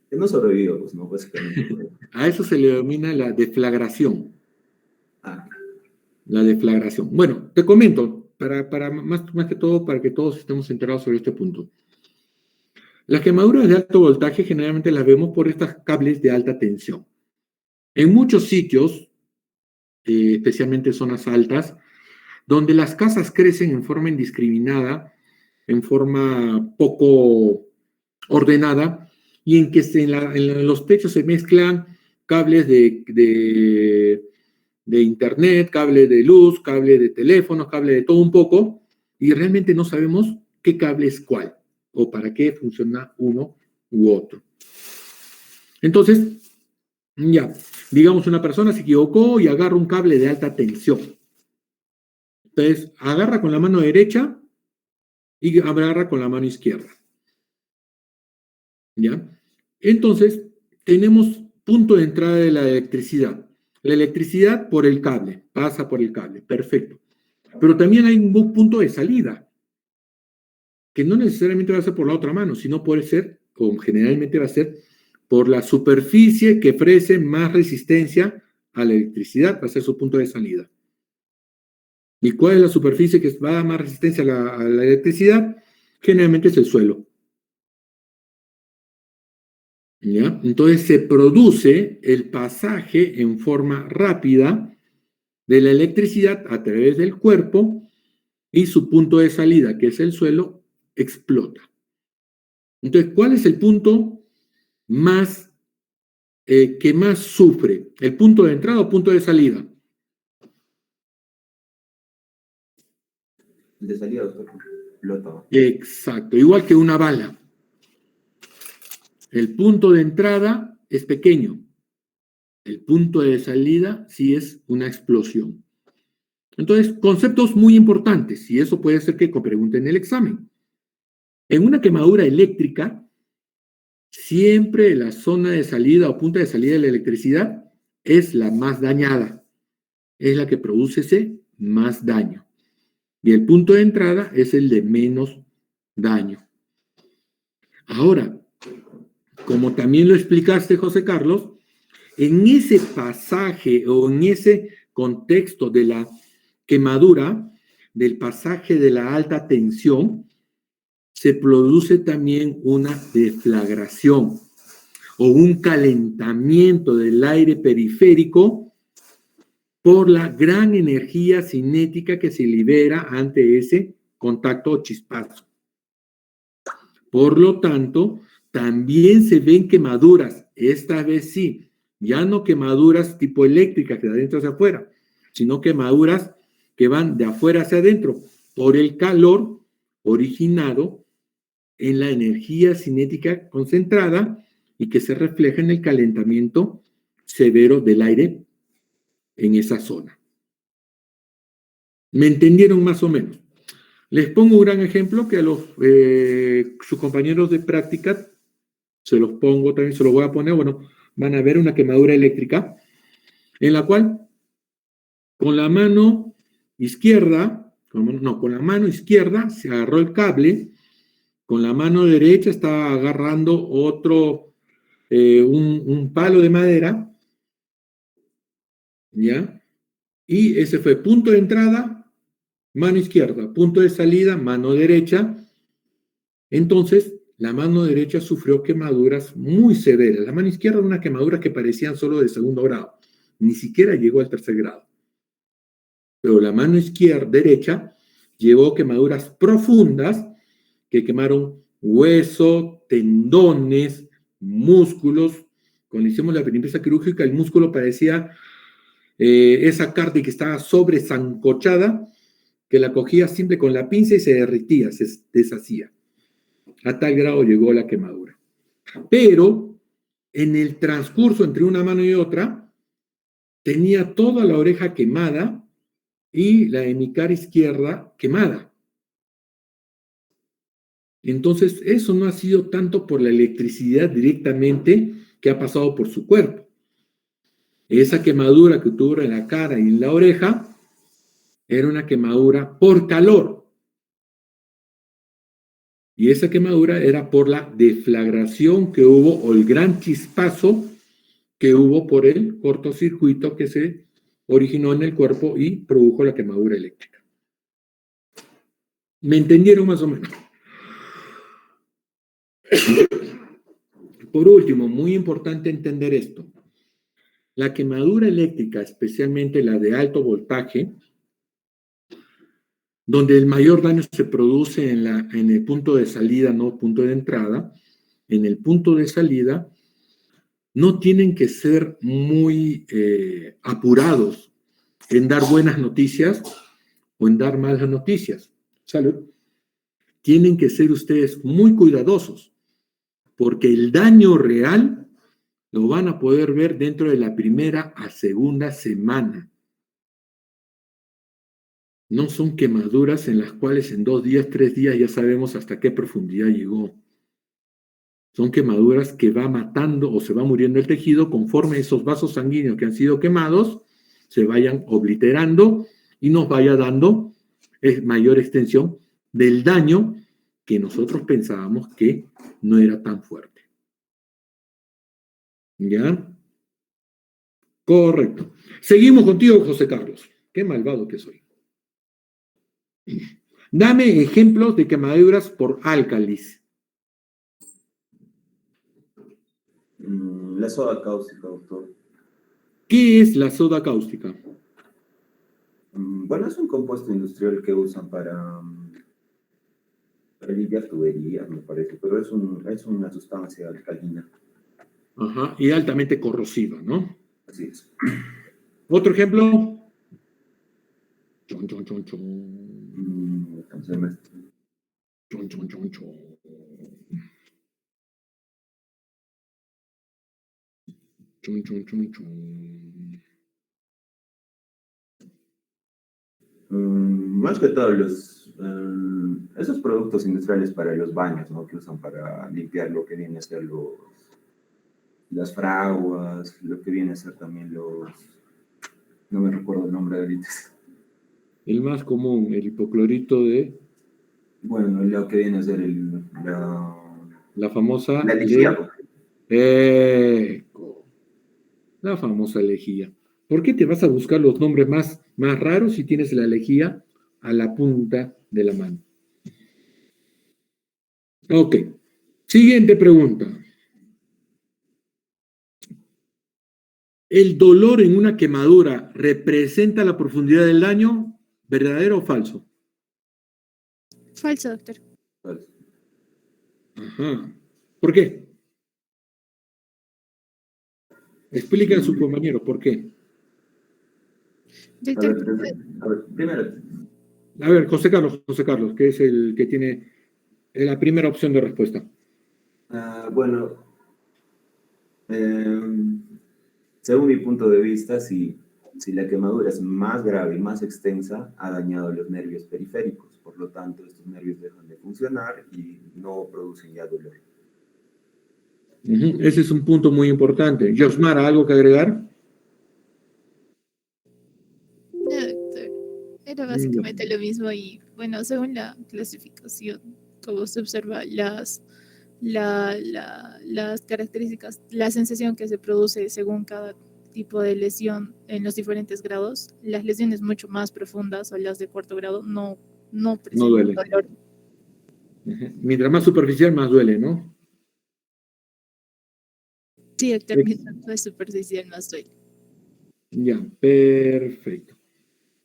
Que no sobreviva, pues, ¿no? Básicamente. A eso se le denomina la deflagración. La deflagración. Bueno, te comento, más que todo, para que todos estemos enterados sobre este punto. Las quemaduras de alto voltaje generalmente las vemos por estos cables de alta tensión. En muchos sitios, especialmente zonas altas, donde las casas crecen en forma indiscriminada, en forma poco ordenada, y en que en los techos se mezclan cables de internet, cable de luz, cable de teléfono, cable de todo un poco, y realmente no sabemos qué cable es cuál, o para qué funciona uno u otro. Entonces, ya, digamos una persona se equivocó y agarra un cable de alta tensión. Entonces, agarra con la mano derecha y agarra con la mano izquierda. ¿Ya? Entonces, tenemos punto de entrada de la electricidad. La electricidad por el cable, pasa por el cable, perfecto. Pero también hay un punto de salida, que no necesariamente va a ser por la otra mano, sino puede ser, o generalmente va a ser, por la superficie que ofrece más resistencia a la electricidad, va a ser su punto de salida. ¿Y cuál es la superficie que va a dar más resistencia a la electricidad? Generalmente es el suelo. ¿Ya? Entonces se produce el pasaje en forma rápida de la electricidad a través del cuerpo y su punto de salida, que es el suelo, explota. Entonces, ¿cuál es el punto más que más sufre? ¿El punto de entrada o punto de salida? El de salida, doctor, explota. Exacto, igual que una bala. El punto de entrada es pequeño. El punto de salida sí es una explosión. Entonces, conceptos muy importantes, y eso puede ser que pregunten en el examen. En una quemadura eléctrica, siempre la zona de salida o punta de salida de la electricidad es la más dañada, es la que produce ese más daño. Y el punto de entrada es el de menos daño. Ahora, como también lo explicaste, José Carlos, en ese pasaje o en ese contexto de la quemadura, del pasaje de la alta tensión, se produce también una deflagración o un calentamiento del aire periférico por la gran energía cinética que se libera ante ese contacto o chispazo. Por lo tanto, también se ven quemaduras, esta vez sí, ya no quemaduras tipo eléctricas que de adentro hacia afuera, sino quemaduras que van de afuera hacia adentro por el calor originado en la energía cinética concentrada y que se refleja en el calentamiento severo del aire en esa zona. ¿Me entendieron más o menos? Les pongo un gran ejemplo que a sus compañeros de práctica se los pongo también, se los voy a poner, bueno, van a ver una quemadura eléctrica en la cual con la mano izquierda, con la mano izquierda se agarró el cable, con la mano derecha estaba agarrando un palo de madera, ¿ya? Y ese fue punto de entrada, mano izquierda, punto de salida, mano derecha. Entonces, la mano derecha sufrió quemaduras muy severas. La mano izquierda una quemadura que parecían solo de segundo grado, ni siquiera llegó al tercer grado. Pero la mano derecha llevó quemaduras profundas que quemaron hueso, tendones, músculos. Cuando hicimos la limpieza quirúrgica, el músculo parecía esa carne que estaba sobresancochada, que la cogía simple con la pinza y se derritía, se deshacía. A tal grado llegó la quemadura. Pero en el transcurso entre una mano y otra, tenía toda la oreja quemada y la de mi cara izquierda quemada. Entonces, eso no ha sido tanto por la electricidad directamente que ha pasado por su cuerpo. Esa quemadura que tuvo en la cara y en la oreja era una quemadura por calor. Y esa quemadura era por la deflagración que hubo o el gran chispazo que hubo por el cortocircuito que se originó en el cuerpo y produjo la quemadura eléctrica. ¿Me entendieron más o menos? Por último, muy importante entender esto. La quemadura eléctrica, especialmente la de alto voltaje, donde el mayor daño se produce en el punto de salida, no punto de entrada, en el punto de salida, no tienen que ser muy apurados en dar buenas noticias o en dar malas noticias. Salud. Tienen que ser ustedes muy cuidadosos, porque el daño real lo van a poder ver dentro de la primera a segunda semana. No son quemaduras en las cuales en 2 días, 3 días ya sabemos hasta qué profundidad llegó. Son quemaduras que va matando o se va muriendo el tejido conforme esos vasos sanguíneos que han sido quemados se vayan obliterando y nos vaya dando mayor extensión del daño que nosotros pensábamos que no era tan fuerte. ¿Ya? Correcto. Seguimos contigo, José Carlos. Qué malvado que soy. Dame ejemplos de quemaduras por álcalis. La soda cáustica, doctor. ¿Qué es la soda cáustica? Bueno, es un compuesto industrial que usan para limpiar tuberías, me parece, pero es una sustancia alcalina. Ajá, y altamente corrosiva, ¿no? Así es. ¿Otro ejemplo? Chon, chon, chon, chon. Entonces, Chon, chon, chon, chon. Chon, chon, chon, chon. más que todo esos productos industriales para los baños, ¿no? Que usan para limpiar lo que viene a ser las fraguas, lo que viene a ser también no me recuerdo el nombre ahorita. El más común, el hipoclorito de... Bueno, lo que viene a ser la famosa... la lejía. La famosa lejía. ¿Por qué te vas a buscar los nombres más raros si tienes la lejía a la punta de la mano? Ok. Siguiente pregunta. ¿El dolor en una quemadura representa la profundidad del daño? ¿Verdadero o falso? Falso, doctor. Ajá. ¿Por qué? Explica a su compañero, ¿por qué? Doctor, A ver, primero. A ver, José Carlos, que es el que tiene la primera opción de respuesta. Bueno, según mi punto de vista, si la quemadura es más grave y más extensa, ha dañado los nervios periféricos. Por lo tanto, estos nervios dejan de funcionar y no producen ya dolor. Ese es un punto muy importante. Josmara, ¿algo que agregar? no, doctor. Era básicamente lo mismo y, bueno, según la clasificación, como se observa, las características, la sensación que se produce según cada tipo de lesión en los diferentes grados, las lesiones mucho más profundas o las de 4º grado no presentan duele. dolor. Mientras más superficial, más duele, ¿no? Sí, el término es superficial, más duele. Ya, perfecto.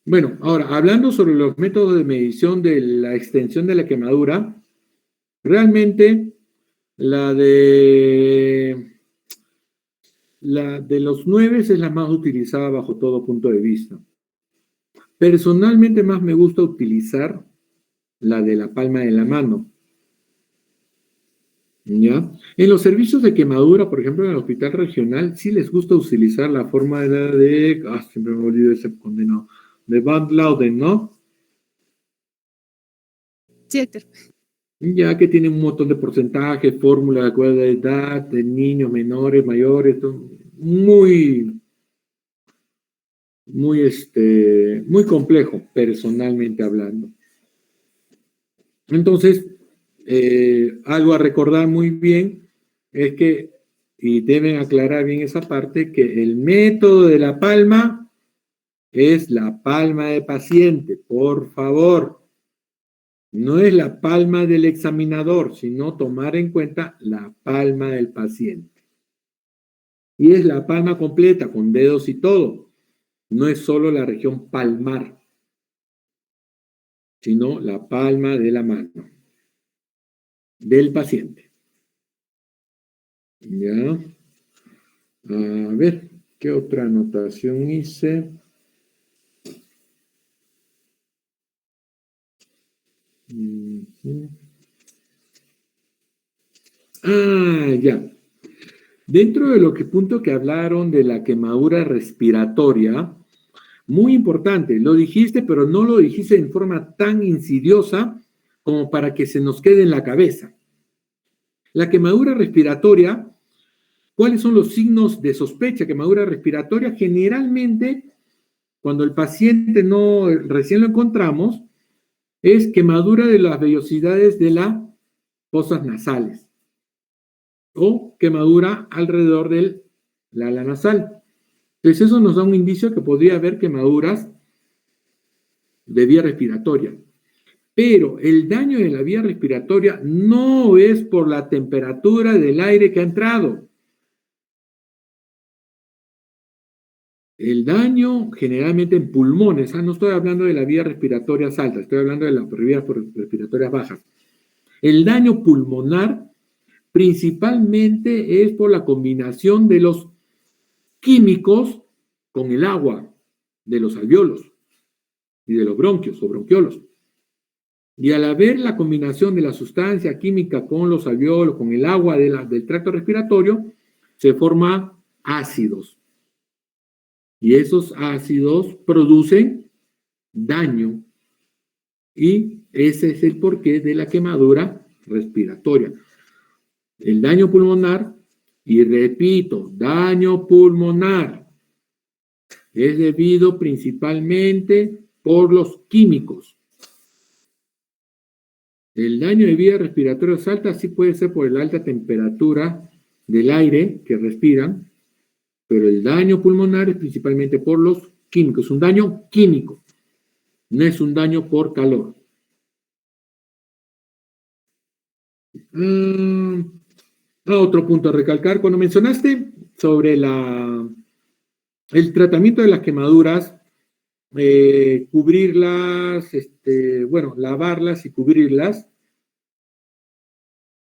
Bueno, ahora, hablando sobre los métodos de medición de la extensión de la quemadura, realmente la de los 9 es la más utilizada bajo todo punto de vista. Personalmente más me gusta utilizar la de la palma de la mano. ¿Ya? En los servicios de quemadura, por ejemplo, en el hospital regional, sí les gusta utilizar la forma de siempre me olvido ese condenado, de Van Lauden, ¿no? Sí, doctor. Ya que tiene un montón de porcentajes, fórmulas de acuerdo a la edad, de niños, menores, mayores, muy complejo, personalmente hablando. Entonces, algo a recordar muy bien es que, y deben aclarar bien esa parte, que el método de la palma es la palma del paciente, por favor. No es la palma del examinador, sino tomar en cuenta la palma del paciente. Y es la palma completa, con dedos y todo. No es solo la región palmar, sino la palma de la mano del paciente. ¿Ya? A ver, ¿qué otra anotación hice? Ya. Dentro de lo que punto que hablaron de la quemadura respiratoria, muy importante, lo dijiste, pero no lo dijiste en forma tan insidiosa como para que se nos quede en la cabeza. La quemadura respiratoria, ¿cuáles son los signos de sospecha? Quemadura respiratoria, generalmente, cuando el paciente no recién lo encontramos, es quemadura de las vellosidades de las fosas nasales o quemadura alrededor del ala nasal. Entonces eso nos da un indicio que podría haber quemaduras de vía respiratoria. Pero el daño de la vía respiratoria no es por la temperatura del aire que ha entrado. El daño generalmente en pulmones, no estoy hablando de la vía respiratoria alta, estoy hablando de las vías respiratorias bajas. El daño pulmonar principalmente es por la combinación de los químicos con el agua de los alveolos y de los bronquios o bronquiolos. Y al haber la combinación de la sustancia química con los alveolos, con el agua del tracto respiratorio, se forman ácidos. Y esos ácidos producen daño. Y ese es el porqué de la quemadura respiratoria. El daño pulmonar, y repito, daño pulmonar es debido principalmente por los químicos. El daño de vías respiratorias altas sí puede ser por la alta temperatura del aire que respiran, pero el daño pulmonar es principalmente por los químicos, es un daño químico, no es un daño por calor. Otro punto a recalcar, cuando mencionaste sobre el tratamiento de las quemaduras, cubrirlas, lavarlas y cubrirlas,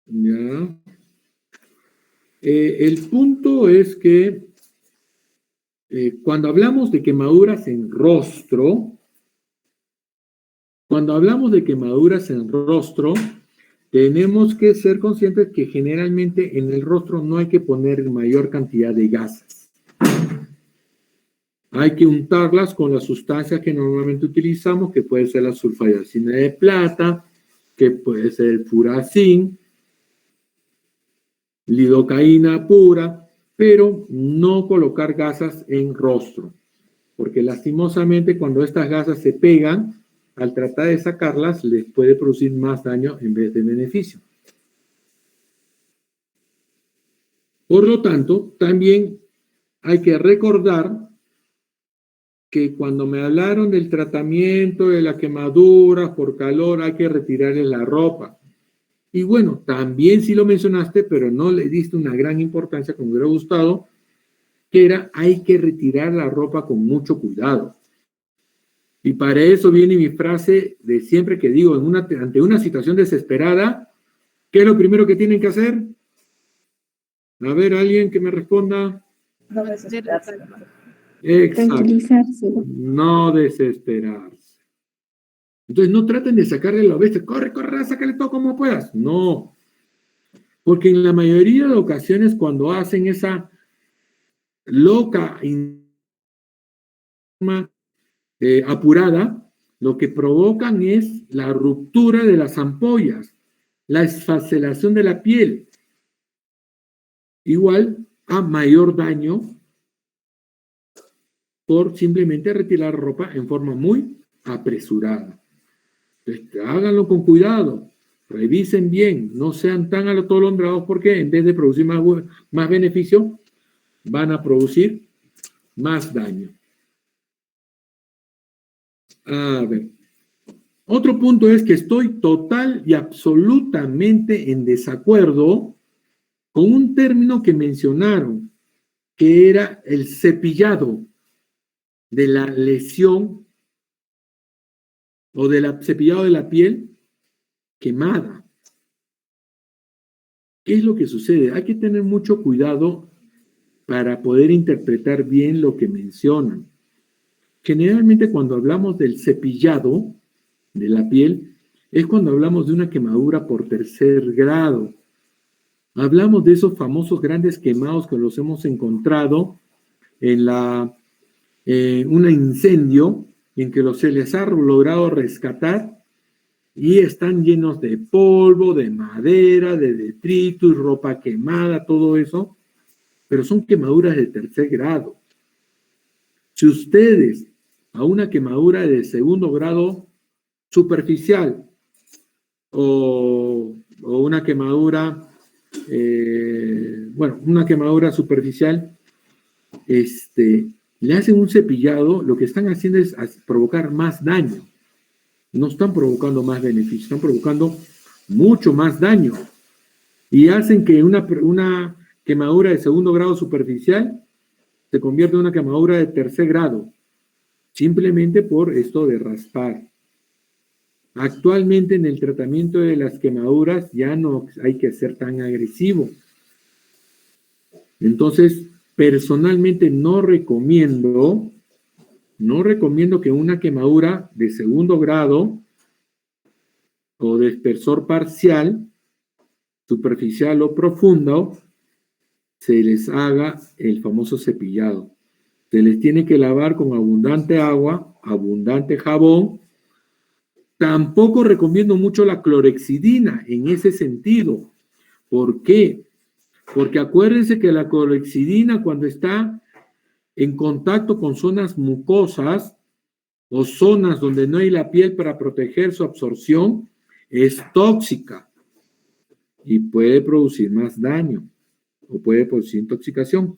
¿ya? El punto es que cuando hablamos de quemaduras en rostro, tenemos que ser conscientes que generalmente en el rostro no hay que poner mayor cantidad de gasas. Hay que untarlas con las sustancias que normalmente utilizamos, que puede ser la sulfadiazina de plata, que puede ser el furacin, lidocaína pura, pero no colocar gasas en rostro, porque lastimosamente cuando estas gasas se pegan, al tratar de sacarlas, les puede producir más daño en vez de beneficio. Por lo tanto, también hay que recordar que cuando me hablaron del tratamiento de la quemadura por calor, hay que retirarle la ropa. Y bueno, también sí lo mencionaste, pero no le diste una gran importancia, como me hubiera gustado, que era, hay que retirar la ropa con mucho cuidado. Y para eso viene mi frase de siempre que digo, ante una situación desesperada, ¿qué es lo primero que tienen que hacer? A ver, alguien que me responda. No desesperarse. Exacto. Tranquilizarse. No desesperarse. Entonces no traten de sacarle la bestia, corre, sácale todo como puedas. No. Porque en la mayoría de ocasiones cuando hacen esa loca apurada, lo que provocan es la ruptura de las ampollas, la esfacelación de la piel, igual a mayor daño por simplemente retirar ropa en forma muy apresurada. Entonces, háganlo con cuidado, revisen bien, no sean tan atolondrados porque en vez de producir más beneficio, van a producir más daño. A ver. Otro punto es que estoy total y absolutamente en desacuerdo con un término que mencionaron, que era el cepillado de la lesión o del cepillado de la piel quemada. ¿Qué es lo que sucede? Hay que tener mucho cuidado para poder interpretar bien lo que mencionan. Generalmente cuando hablamos del cepillado de la piel, es cuando hablamos de una quemadura por tercer grado. Hablamos de esos famosos grandes quemados que los hemos encontrado en un incendio en que se les ha logrado rescatar y están llenos de polvo, de madera, de detritus, ropa quemada, todo eso, pero son quemaduras de tercer grado. Si ustedes a una quemadura de segundo grado superficial o una quemadura, una quemadura superficial, le hacen un cepillado, lo que están haciendo es provocar más daño. No están provocando más beneficio, están provocando mucho más daño. Y hacen que una quemadura de segundo grado superficial se convierta en una quemadura de tercer grado, simplemente por esto de raspar. Actualmente en el tratamiento de las quemaduras ya no hay que ser tan agresivo. Entonces, personalmente no recomiendo que una quemadura de segundo grado o de espesor parcial, superficial o profundo, se les haga el famoso cepillado. Se les tiene que lavar con abundante agua, abundante jabón. Tampoco recomiendo mucho la clorexidina en ese sentido. ¿Por qué? Porque acuérdense que la clorexidina, cuando está en contacto con zonas mucosas o zonas donde no hay la piel para proteger su absorción, es tóxica y puede producir más daño o puede producir intoxicación.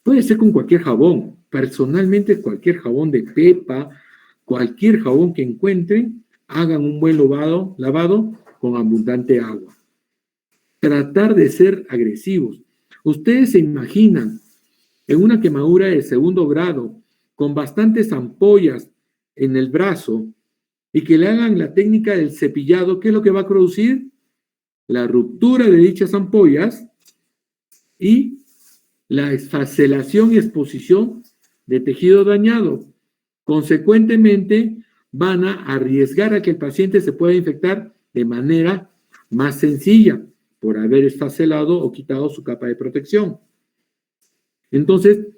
Puede ser con cualquier jabón. Personalmente, cualquier jabón de pepa, cualquier jabón que encuentren, hagan un buen lavado con abundante agua. Tratar de ser agresivos. Ustedes se imaginan en una quemadura de segundo grado con bastantes ampollas en el brazo y que le hagan la técnica del cepillado, ¿qué es lo que va a producir? La ruptura de dichas ampollas y la esfacelación y exposición de tejido dañado. Consecuentemente, van a arriesgar a que el paciente se pueda infectar de manera más sencilla por haber esfacelado o quitado su capa de protección. Entonces,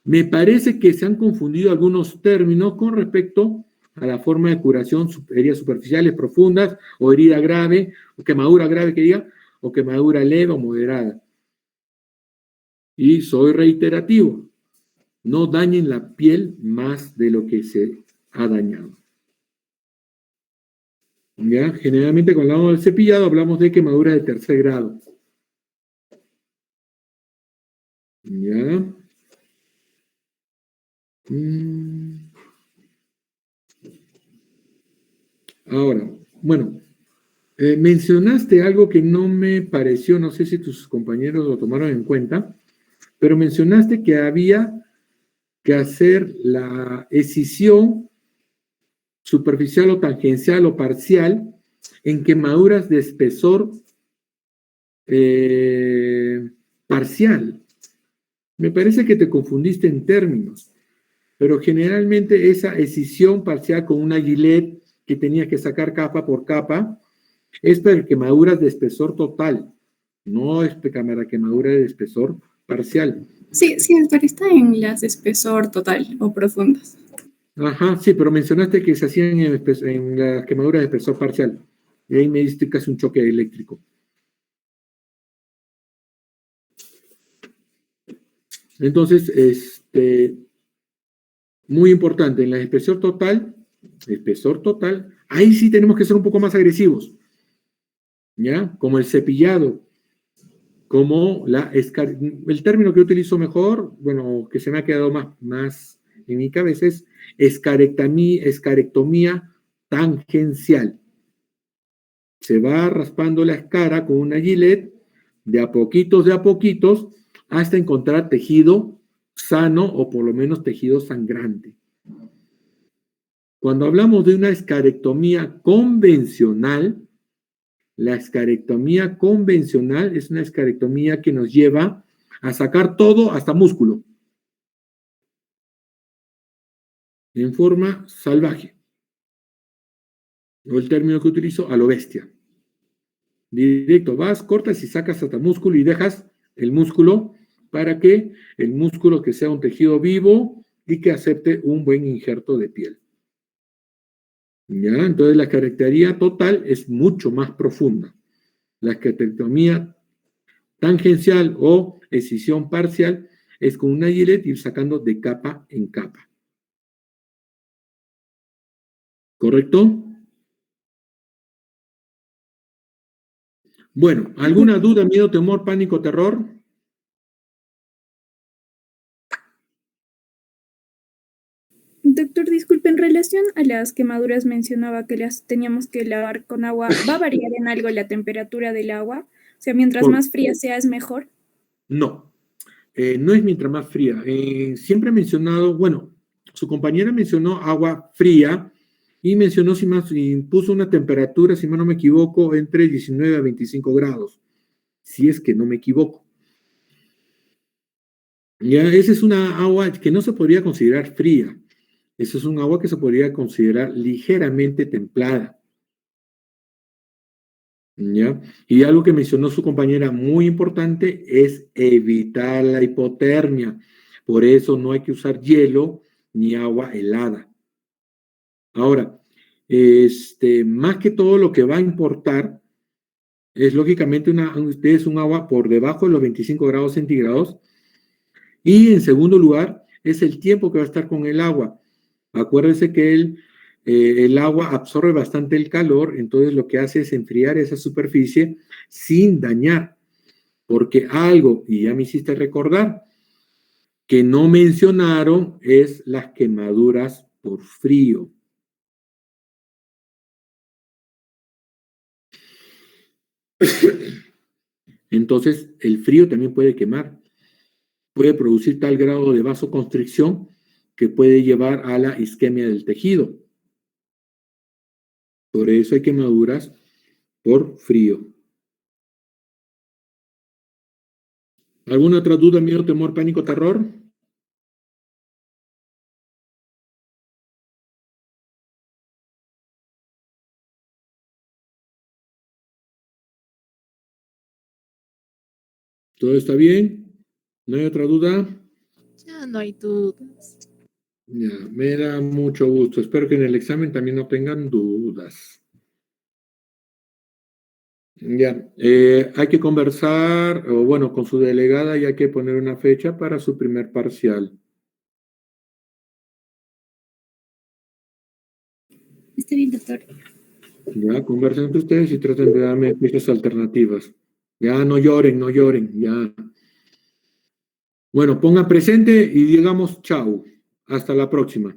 me parece que se han confundido algunos términos con respecto a la forma de curación, heridas superficiales profundas, o herida grave, o quemadura grave que diga, o quemadura leve o moderada. Y soy reiterativo, no dañen la piel más de lo que se ha dañado. ¿Ya? Generalmente cuando hablamos del cepillado hablamos de quemadura de tercer grado. ¿Ya? Ahora, bueno, mencionaste algo que no me pareció, no sé si tus compañeros lo tomaron en cuenta, pero mencionaste que había que hacer la escisión superficial o tangencial o parcial en quemaduras de espesor parcial. Me parece que te confundiste en términos, pero generalmente esa escisión parcial con una gilet que tenías que sacar capa por capa es para quemaduras de espesor total, no es para quemadura de espesor parcial. Sí, doctor, está en las de espesor total o profundas. Ajá, sí, pero mencionaste que se hacían en la quemadura de espesor parcial. Y ahí me diste casi un choque eléctrico. Entonces, muy importante, en la espesor total, ahí sí tenemos que ser un poco más agresivos. ¿Ya? Como el cepillado, como el término que utilizo mejor, bueno, que se me ha quedado más en mi cabeza es escarectomía tangencial. Se va raspando la escara con una gilet de a poquitos, hasta encontrar tejido sano o por lo menos tejido sangrante. Cuando hablamos de una escarectomía convencional, la escarectomía convencional es una escarectomía que nos lleva a sacar todo hasta músculo, en forma salvaje. O el término que utilizo, a lo bestia. Directo, vas, cortas y sacas hasta músculo y dejas el músculo para que el músculo que sea un tejido vivo y que acepte un buen injerto de piel. ¿Ya? Entonces la escarectomía total es mucho más profunda. La escarectomía tangencial o escisión parcial es con una gilet ir sacando de capa en capa. ¿Correcto? Bueno, ¿alguna duda, miedo, temor, pánico, terror? Doctor, disculpe, en relación a las quemaduras mencionaba que las teníamos que lavar con agua. ¿Va a variar en algo la temperatura del agua? O sea, mientras más fría sea, ¿es mejor? No, no es mientras más fría. Siempre he mencionado, bueno, su compañera mencionó agua fría y mencionó, y puso una temperatura, si no me equivoco, entre 19 a 25 grados, si es que no me equivoco. Ya, esa es una agua que no se podría considerar fría. Esa es un agua que se podría considerar ligeramente templada. ¿Ya? Y algo que mencionó su compañera muy importante es evitar la hipotermia. Por eso no hay que usar hielo ni agua helada. Ahora, más que todo lo que va a importar es lógicamente un agua por debajo de los 25 grados centígrados. Y en segundo lugar, es el tiempo que va a estar con el agua. Acuérdense que el agua absorbe bastante el calor, entonces lo que hace es enfriar esa superficie sin dañar. Porque algo, y ya me hiciste recordar, que no mencionaron es las quemaduras por frío. Entonces, el frío también puede quemar. Puede producir tal grado de vasoconstricción que puede llevar a la isquemia del tejido. Por eso hay quemaduras por frío. ¿Alguna otra duda, miedo, temor, pánico, terror? ¿Todo está bien? ¿No hay otra duda? Ya no hay dudas. Ya, me da mucho gusto. Espero que en el examen también no tengan dudas. Ya, hay que conversar, o bueno, con su delegada y hay que poner una fecha para su primer parcial. Está bien, doctor. Ya, conversen entre ustedes y traten de darme fechas alternativas. Ya, no lloren, ya. Bueno, pongan presente y digamos chau. Hasta la próxima.